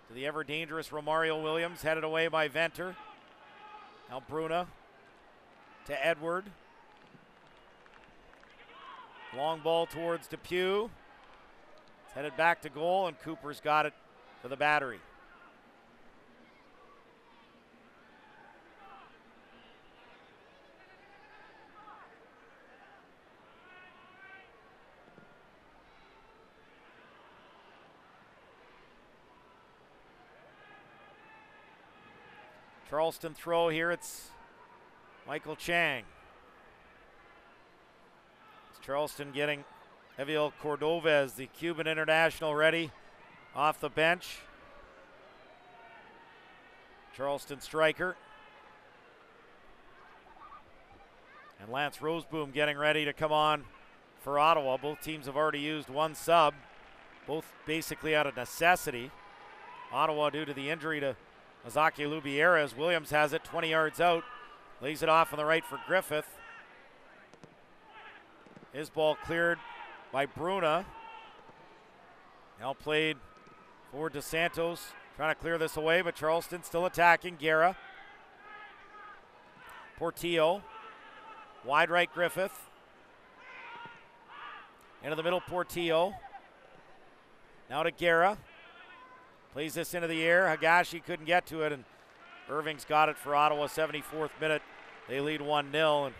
to the ever dangerous Romario Williams, headed away by Venter. Now Bruna to Edward. Long ball towards Depew. It's headed back to goal, and Cooper's got it for the Battery. Charleston throw here. It's Michael Chang. It's Charleston getting Javier Cordovez, the Cuban international, ready off the bench. Charleston striker. And Lance Roseboom getting ready to come on for Ottawa. Both teams have already used one sub, both basically out of necessity. Ottawa due to the injury to Azaki Lubiera, as Williams has it 20 yards out. Lays it off on the right for Griffith. His ball cleared by Bruna. Now played for DeSantos. Trying to clear this away, but Charleston still attacking. Guerra. Portillo. Wide right Griffith. Into the middle Portillo. Now to Guerra. Plays this into the air. Higashi couldn't get to it, and Irving's got it for Ottawa. 74th minute. They lead 1-0. And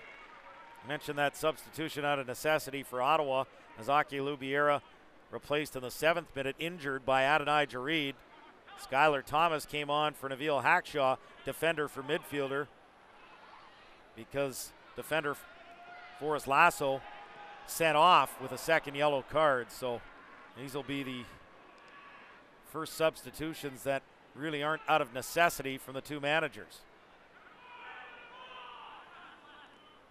I mentioned that substitution out of necessity for Ottawa. Azaki Lubiera replaced in the 7th minute, injured by Adonai Jareed. Skylar Thomas came on for Nabil Hackshaw, defender for midfielder, because defender Forrest Lasso sent off with a second yellow card. So these will be the first substitutions that really aren't out of necessity from the two managers.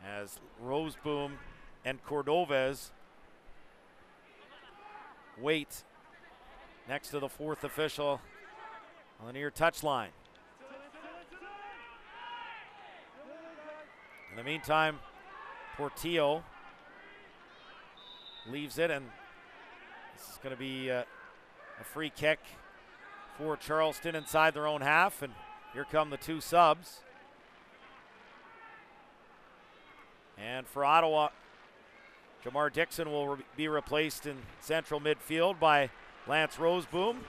As Roseboom and Cordovez wait next to the fourth official on the near touchline. In the meantime, Portillo leaves it, and this is going to be a free kick for Charleston inside their own half, and here come the two subs. And for Ottawa, Jamar Dixon will be replaced in central midfield by Lance Roseboom.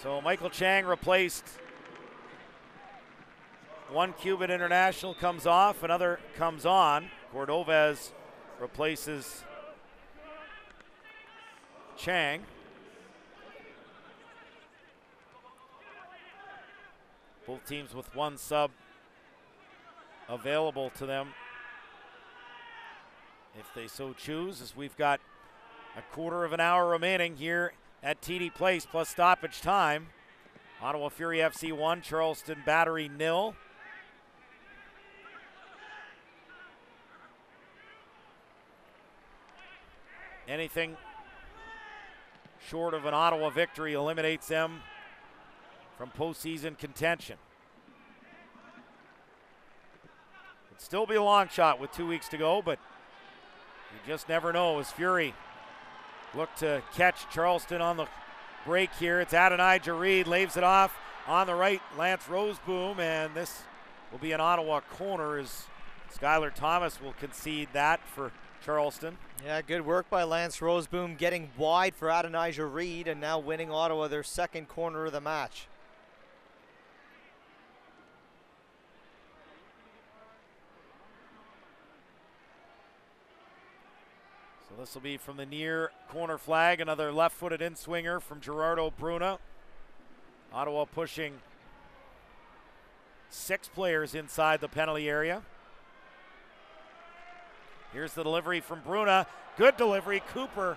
So Michael Chang replaced. One Cuban international comes off, another comes on. Cordovez replaces Chang. Both teams with one sub available to them if they so choose, as we've got a quarter of an hour remaining here at TD Place plus stoppage time. Ottawa Fury FC 1, Charleston Battery 0. Anything short of an Ottawa victory eliminates them from postseason contention. It'd still be a long shot with 2 weeks to go, but you just never know as Fury look to catch Charleston on the break here. It's Adonai Jareed, laves it off on the right, Lance Roseboom, and this will be an Ottawa corner as Skylar Thomas will concede that for Charleston. Yeah, good work by Lance Roseboom, getting wide for Adonai Jareed and now winning Ottawa their second corner of the match. So this will be from the near corner flag, another left-footed in-swinger from Gerardo Bruna. Ottawa pushing 6 players inside the penalty area. Here's the delivery from Bruna. Good delivery. Cooper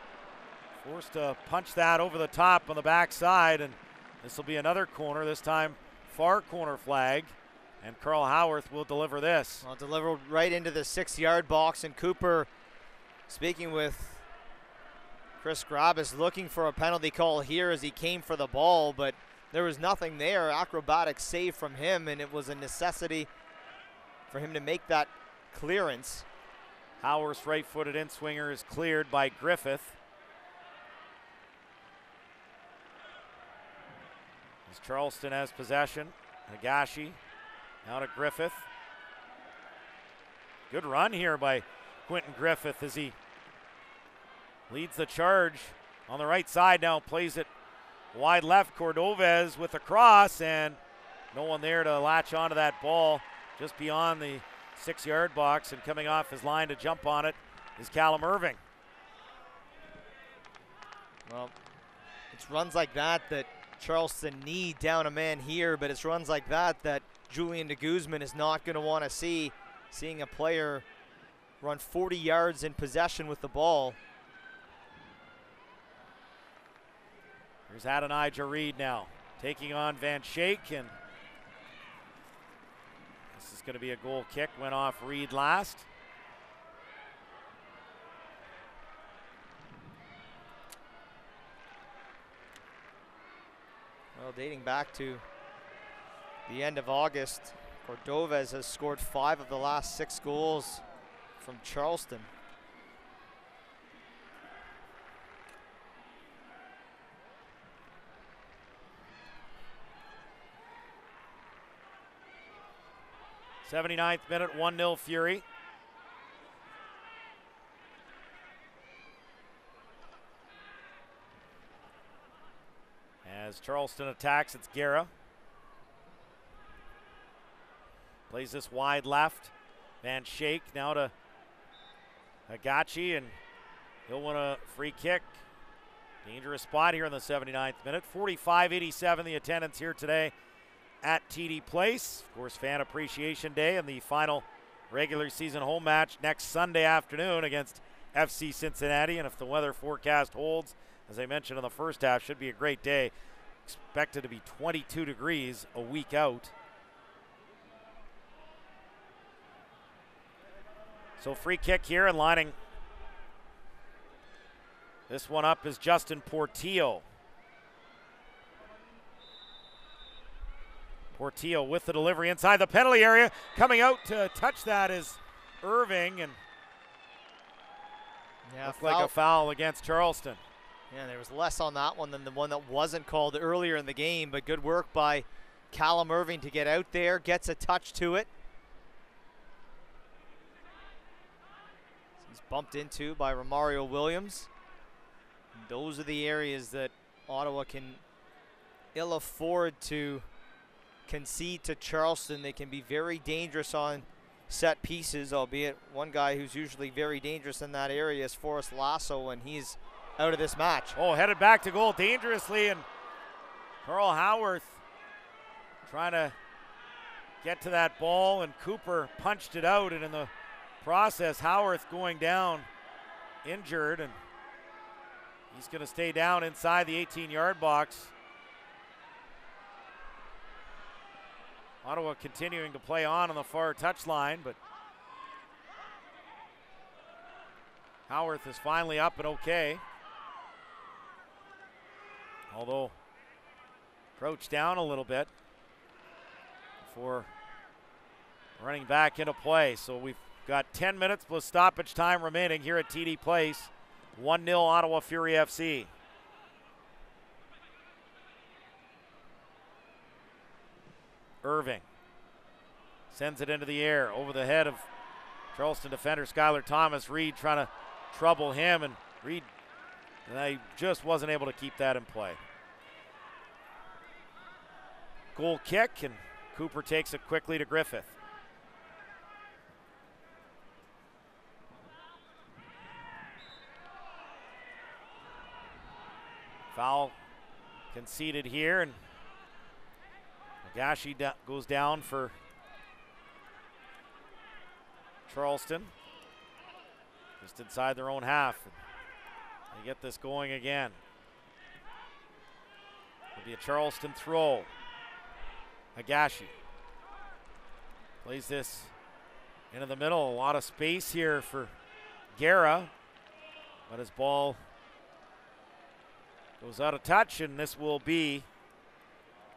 forced to punch that over the top on the backside, and this will be another corner, this time far corner flag, and Carl Howarth will deliver this. Well, delivered right into the 6-yard box, and Cooper, speaking with Chris Grabas, looking for a penalty call here as he came for the ball, but there was nothing there. Acrobatic save from him, and it was a necessity for him to make that clearance. Howarth's right-footed in-swinger is cleared by Griffith. As Charleston has possession. Higashi now to Griffith. Good run here by Quentin Griffith as he leads the charge on the right side now, plays it Wide left, Cordovez with a cross, and no one there to latch onto that ball just beyond the 6-yard box, and coming off his line to jump on it is Callum Irving. Well, it's runs like that that Charleston need down a man here, but it's runs like that that Julian de Guzman is not going to want to see, seeing a player run 40 yards in possession with the ball. Here's Adonijah Reed now, taking on Van Schaik, and this is going to be a goal kick. Went off Reed last. Well, dating back to the end of August, Cordovez has scored 5 of the last 6 goals from Charleston. '79th minute, 1-0 Fury. As Charleston attacks, it's Guerra. Plays this wide left. Van Schaik now to Agachi, and he'll win a free kick. Dangerous spot here in the 79th minute. 45-87 the attendance here today at TD Place. Of course, Fan Appreciation Day and the final regular season home match next Sunday afternoon against FC Cincinnati. And if the weather forecast holds, as I mentioned in the first half, should be a great day. Expected to be 22 degrees a week out. So free kick here, and lining this one up is Justin Portillo. Portillo with the delivery inside the penalty area. Coming out to touch that is Irving, and looked like a foul against Charleston. Yeah, there was less on that one than the one that wasn't called earlier in the game, but good work by Callum Irving to get out there, gets a touch to it. He's bumped into by Romario Williams. And those are the areas that Ottawa can ill afford to concede to Charleston. They can be very dangerous on set pieces, albeit one guy who's usually very dangerous in that area is Forrest Lasso, and he's out of this match. Oh, headed back to goal dangerously, and Carl Howarth trying to get to that ball, and Cooper punched it out, and in the process, Howarth going down injured, and he's going to stay down inside the 18-yard box. Ottawa continuing to play on the far touchline, but Howarth is finally up and okay. Although crouched down a little bit before running back into play. So we've got 10 minutes plus stoppage time remaining here at TD Place. 1-0 Ottawa Fury FC. Irving sends it into the air over the head of Charleston defender Skylar Thomas. Reed trying to trouble him, and Reed he just wasn't able to keep that in play. Goal kick, and Cooper takes it quickly to Griffith. Foul conceded here, and Nagashi goes down for Charleston. Just inside their own half. They get this going again. It'll be a Charleston throw. Nagashi plays this into the middle. A lot of space here for Guerra, but his ball goes out of touch, and this will be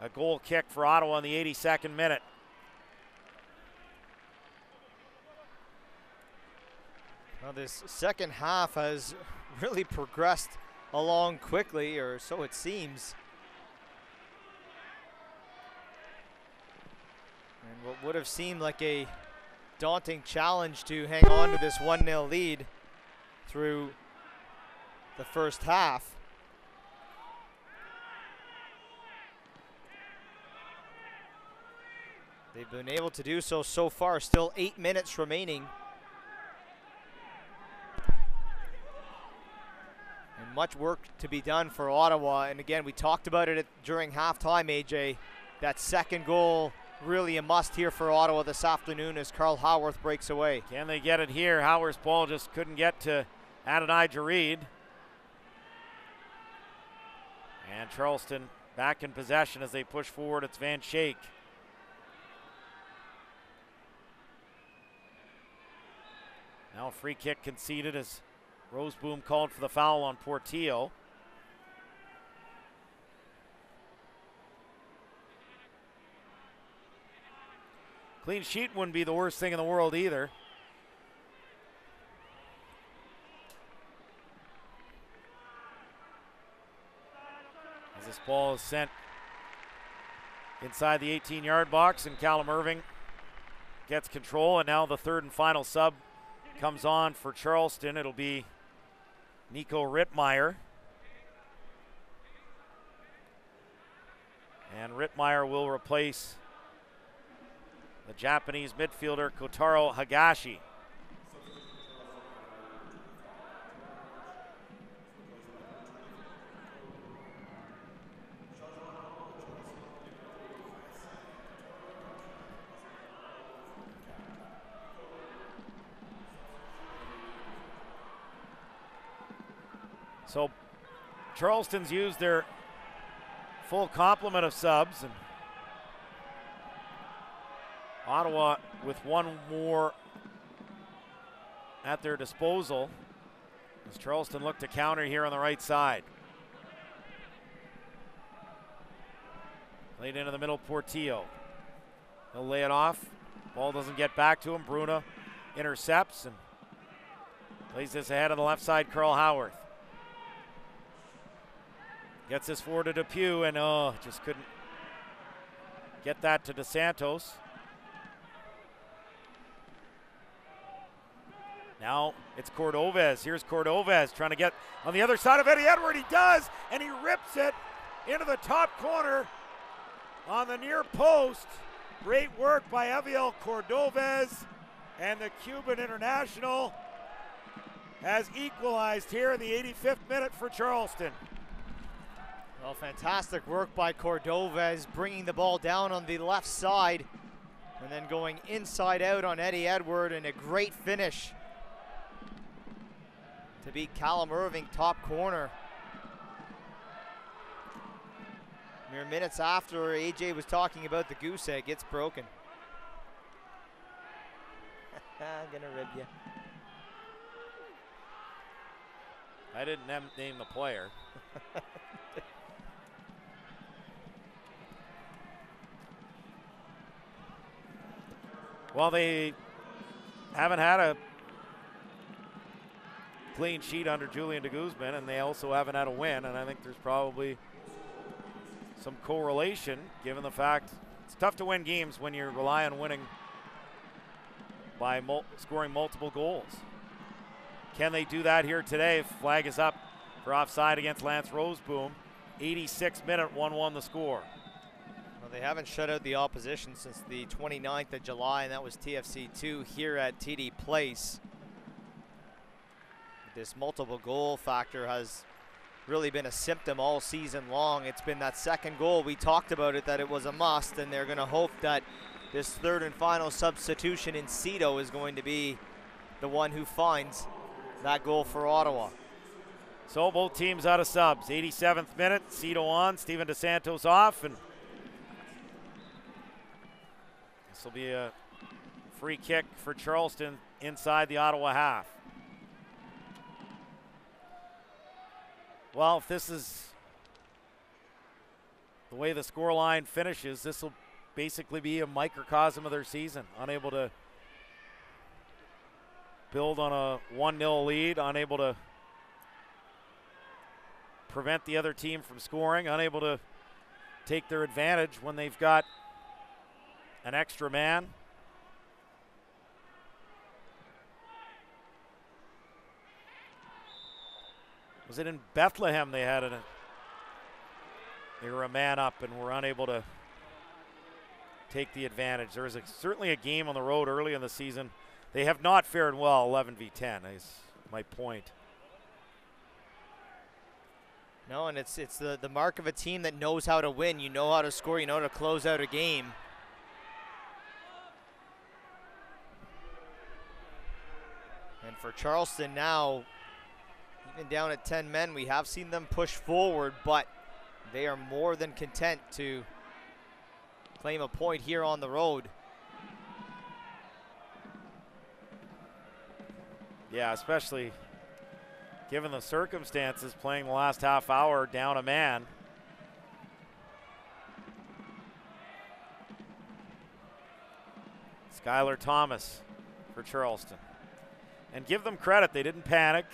a goal kick for Ottawa in the 82nd minute. Well, this second half has really progressed along quickly, or so it seems. And what would have seemed like a daunting challenge to hang on to this 1-0 lead through the first half They've been able to do so far. Still 8 minutes remaining. And much work to be done for Ottawa. And again, we talked about it during halftime, AJ. That second goal, really a must here for Ottawa this afternoon as Carl Howarth breaks away. Can they get it here? Howarth's ball just couldn't get to Adonai Jareed. And Charleston back in possession as they push forward. It's Van Schaik. Now a free kick conceded as Roseboom called for the foul on Portillo. Clean sheet wouldn't be the worst thing in the world either. As this ball is sent inside the 18-yard box, and Callum Irving gets control, and now the third and final sub comes on for Charleston. It'll be Nico Rittmeyer. And Rittmeyer will replace the Japanese midfielder Kotaro Hagashi. So Charleston's used their full complement of subs, and Ottawa with one more at their disposal as Charleston look to counter here on the right side. Played into the middle, Portillo. He'll lay it off. Ball doesn't get back to him. Bruna intercepts and plays this ahead on the left side, Carl Howarth. Gets this forward to Depew, and just couldn't get that to DeSantos. Now it's Cordovez. Here's Cordovez trying to get on the other side of Eddie Edward. He does, and he rips it into the top corner on the near post. Great work by Aviel Cordovez, and the Cuban international has equalized here in the 85th minute for Charleston. Well, fantastic work by Cordovez, bringing the ball down on the left side and then going inside out on Eddie Edward, and a great finish to beat Callum Irving top corner. Mere minutes after AJ was talking about the goose egg, it's broken. I'm gonna rib you. I didn't name the player. Well, they haven't had a clean sheet under Julian de Guzman, and they also haven't had a win, and I think there's probably some correlation given the fact it's tough to win games when you rely on winning by scoring multiple goals. Can they do that here today? Flag is up for offside against Lance Roseboom. 86th minute, 1-1 the score. Well, they haven't shut out the opposition since the 29th of July, and that was TFC 2 here at TD Place. This multiple goal factor has really been a symptom all season long. It's been that second goal. We talked about it, that it was a must, and they're going to hope that this third and final substitution in Cito is going to be the one who finds that goal for Ottawa. So both teams out of subs. 87th minute, Cito on, Steven DeSantos off, and this will be a free kick for Charleston inside the Ottawa half. Well, if this is the way the scoreline finishes, this will basically be a microcosm of their season. Unable to build on a 1-0 lead, unable to prevent the other team from scoring, unable to take their advantage when they've got an extra man. Was it in Bethlehem they were a man up and were unable to take the advantage. There was certainly a game on the road early in the season. They have not fared well 11 v 10 is my point. No, and it's the mark of a team that knows how to win. You know how to score. You know how to close out a game. And for Charleston now, even down at 10 men, we have seen them push forward, but they are more than content to claim a point here on the road. Yeah, especially given the circumstances, playing the last half hour down a man. Skylar Thomas for Charleston. And give them credit, they didn't panic.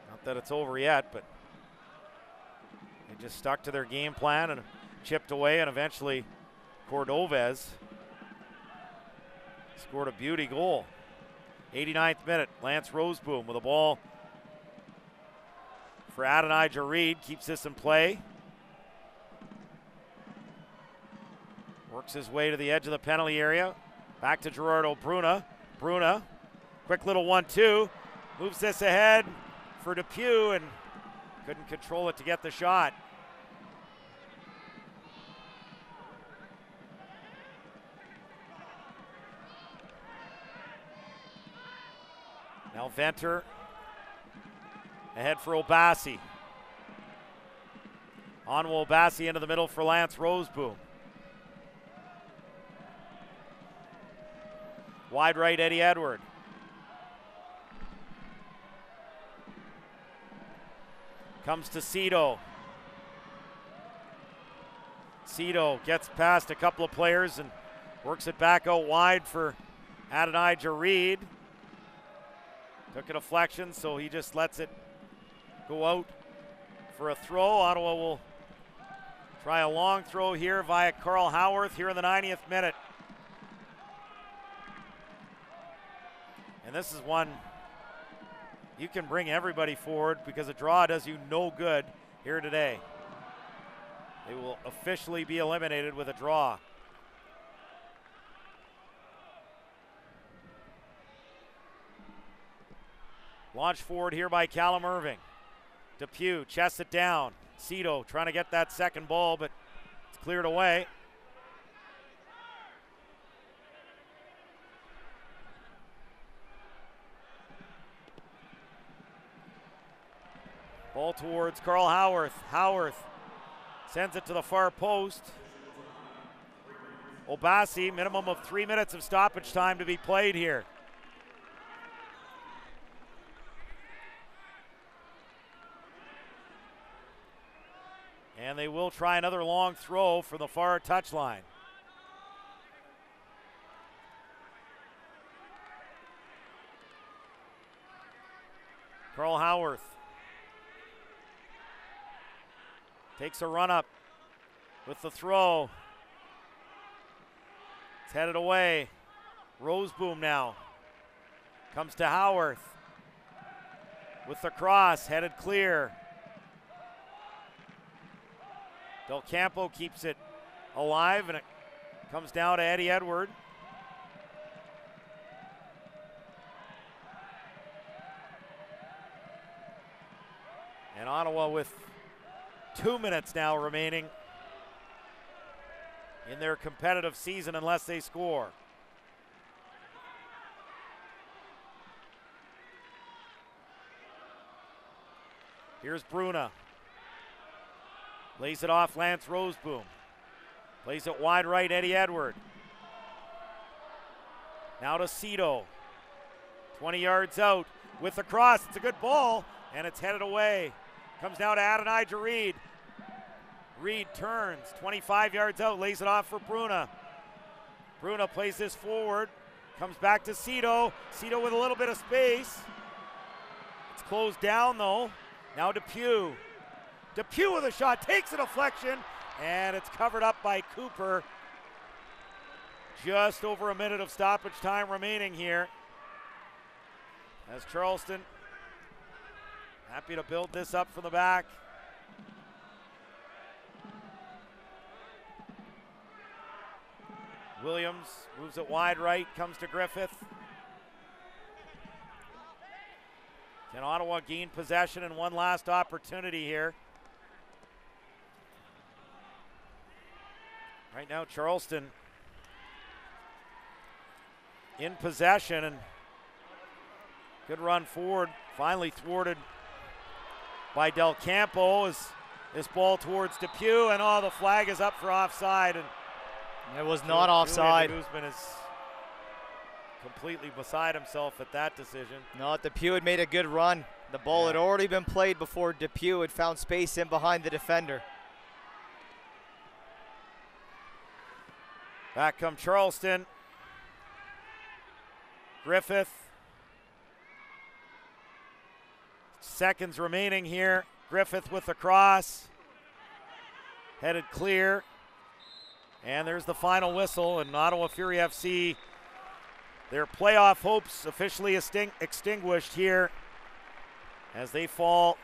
Not that it's over yet, but they just stuck to their game plan and chipped away, and eventually Cordovez scored a beauty goal. 89th minute, Lance Roseboom with a ball for Adonijah Reed, keeps this in play. Works his way to the edge of the penalty area. Back to Gerardo Bruna. Bruna, quick little 1-2. Moves this ahead for Depew and couldn't control it to get the shot. Now Venter ahead for Obasi. Onwo Obasi into the middle for Lance Roseboom. Wide right, Eddie Edward. Comes to Cito. Cito gets past a couple of players and works it back out wide for Adonijah Reed. Took a deflection, so he just lets it go out for a throw. Ottawa will try a long throw here via Carl Howarth here in the 90th minute. And this is one you can bring everybody forward because a draw does you no good here today. They will officially be eliminated with a draw. Launch forward here by Callum Irving. Depew chests it down. Cito trying to get that second ball, but it's cleared away. Ball towards Carl Howarth. Howarth sends it to the far post. Obasi, minimum of 3 minutes of stoppage time to be played here. And they will try another long throw for the far touchline. Carl Howarth takes a run up with the throw. It's headed away. Roseboom now. Comes to Howarth with the cross, headed clear. Del Campo keeps it alive, and it comes down to Eddie Edward. And Ottawa with 2 minutes now remaining in their competitive season unless they score. Here's Bruna. Lays it off Lance Roseboom. Plays it wide right, Eddie Edward. Now to Cito. 20 yards out with the cross. It's a good ball, and it's headed away. Comes now to Adonijah Reed. Reed turns, 25 yards out, lays it off for Bruna. Bruna plays this forward. Comes back to Cito. Cito with a little bit of space. It's closed down, though. Now Depew. Depew with a shot, takes a deflection, and it's covered up by Cooper. Just over a minute of stoppage time remaining here. As Charleston happy to build this up from the back. Williams moves it wide right, comes to Griffith. Can Ottawa gain possession and one last opportunity here? Right now, Charleston in possession, and good run forward. Finally thwarted by Del Campo as this ball towards Depew, and the flag is up for offside. And it was not offside. Guzman is completely beside himself at that decision. No, Depew had made a good run. The ball had already been played before Depew had found space in behind the defender. Back come Charleston. Griffith. Seconds remaining here. Griffith with the cross. Headed clear. And there's the final whistle, and Ottawa Fury FC, their playoff hopes officially extinguished here as they fall.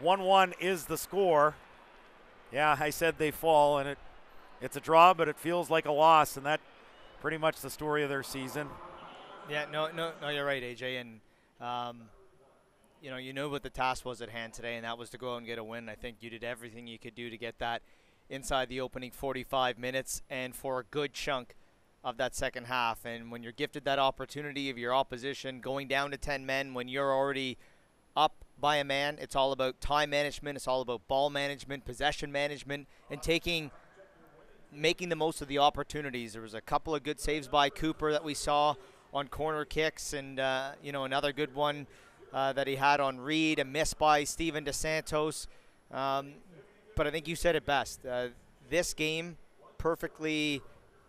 1-1 is the score. Yeah, I said they fall, and it's a draw, but it feels like a loss, and that pretty much the story of their season. Yeah, no, you're right, AJ, and you know what the task was at hand today, and that was to go out and get a win. I think you did everything you could do to get that inside the opening 45 minutes and for a good chunk of that second half. And when you're gifted that opportunity of your opposition going down to 10 men when you're already up by a man, it's all about time management, it's all about ball management, possession management, and making the most of the opportunities. There was a couple of good saves by Cooper that we saw on corner kicks, and another good one that he had on Reed, a miss by Steven DeSantos. But I think you said it best. This game perfectly,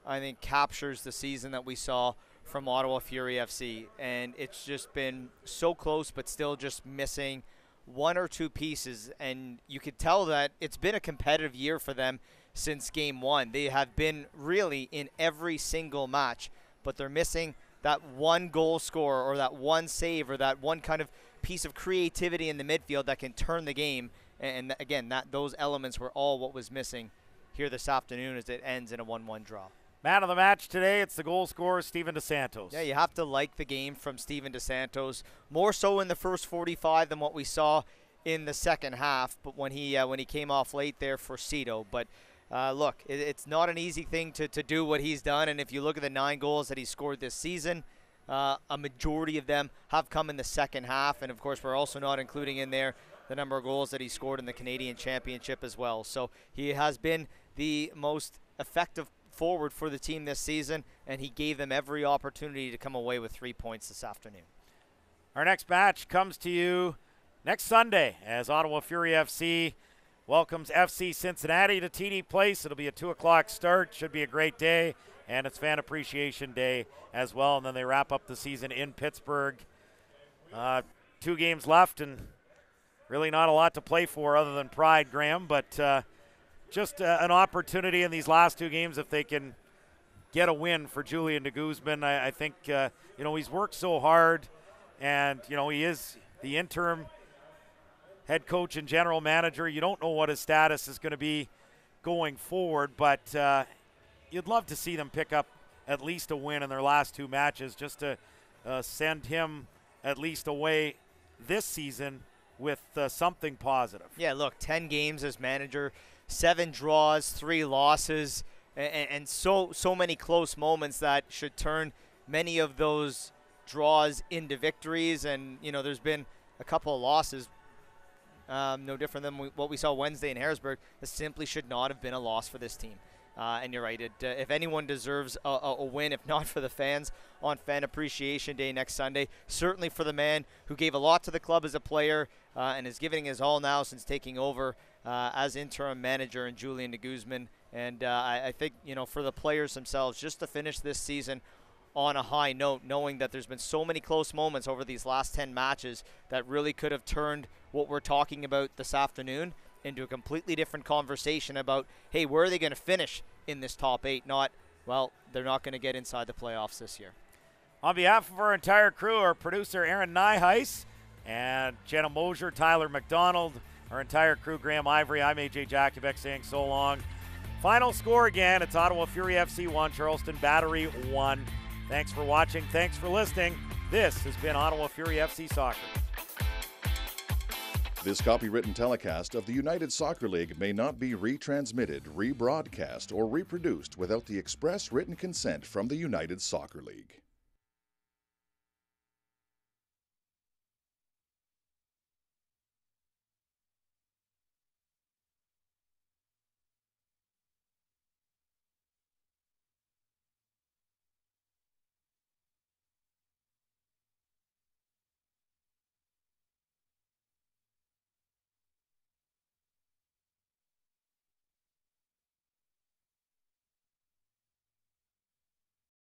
I think, captures the season that we saw from Ottawa Fury FC. And it's just been so close, but still just missing one or two pieces. And you could tell that it's been a competitive year for them since game one. They have been really in every single match, but they're missing that one goal scorer or that one save or that one kind of piece of creativity in the midfield that can turn the game. And again, those elements were all what was missing here this afternoon as it ends in a 1-1 draw. Man of the match today, it's the goal scorer, Steven DeSantos. Yeah, you have to like the game from Steven DeSantos, more so in the first 45 than what we saw in the second half, but when he came off late there for Cito. But look, it's not an easy thing to do what he's done, and if you look at the 9 goals that he scored this season, a majority of them have come in the second half, and of course we're also not including in there the number of goals that he scored in the Canadian Championship as well. So he has been the most effective forward for the team this season, and he gave them every opportunity to come away with 3 points this afternoon. Our next match comes to you next Sunday as Ottawa Fury FC welcomes FC Cincinnati to TD Place. It'll be a 2 o'clock start. Should be a great day, and it's Fan Appreciation Day as well. And then they wrap up the season in Pittsburgh. 2 games left, and really not a lot to play for other than pride, Graham, but just an opportunity in these last 2 games if they can get a win for Julian de Guzman. I think, he's worked so hard, and, he is the interim head coach and general manager. You don't know what his status is going to be going forward, but you'd love to see them pick up at least a win in their last 2 matches just to send him at least away this season with something positive. Yeah, look, 10 games as manager, 7 draws, 3 losses, and so many close moments that should turn many of those draws into victories. And, there's been a couple of losses, no different than what we saw Wednesday in Harrisburg. This simply should not have been a loss for this team. And you're right, if anyone deserves a win, if not for the fans on Fan Appreciation Day next Sunday, certainly for the man who gave a lot to the club as a player and is giving his all now since taking over as interim manager, and Julian de Guzman. And I think, for the players themselves, just to finish this season on a high note, knowing that there's been so many close moments over these last 10 matches that really could have turned what we're talking about this afternoon into a completely different conversation about, hey, where are they going to finish in this top 8? Not, well, they're not going to get inside the playoffs this year. On behalf of our entire crew, our producer Aaron Nyheis and Jenna Mosier, Tyler McDonald, our entire crew, Graham Ivory, I'm AJ Jakubek saying so long Final score again, it's Ottawa Fury FC 1, Charleston Battery 1. Thanks for watching. Thanks for listening. This has been Ottawa Fury FC Soccer. This copywritten telecast of the United Soccer League may not be retransmitted, rebroadcast, or reproduced without the express written consent from the United Soccer League.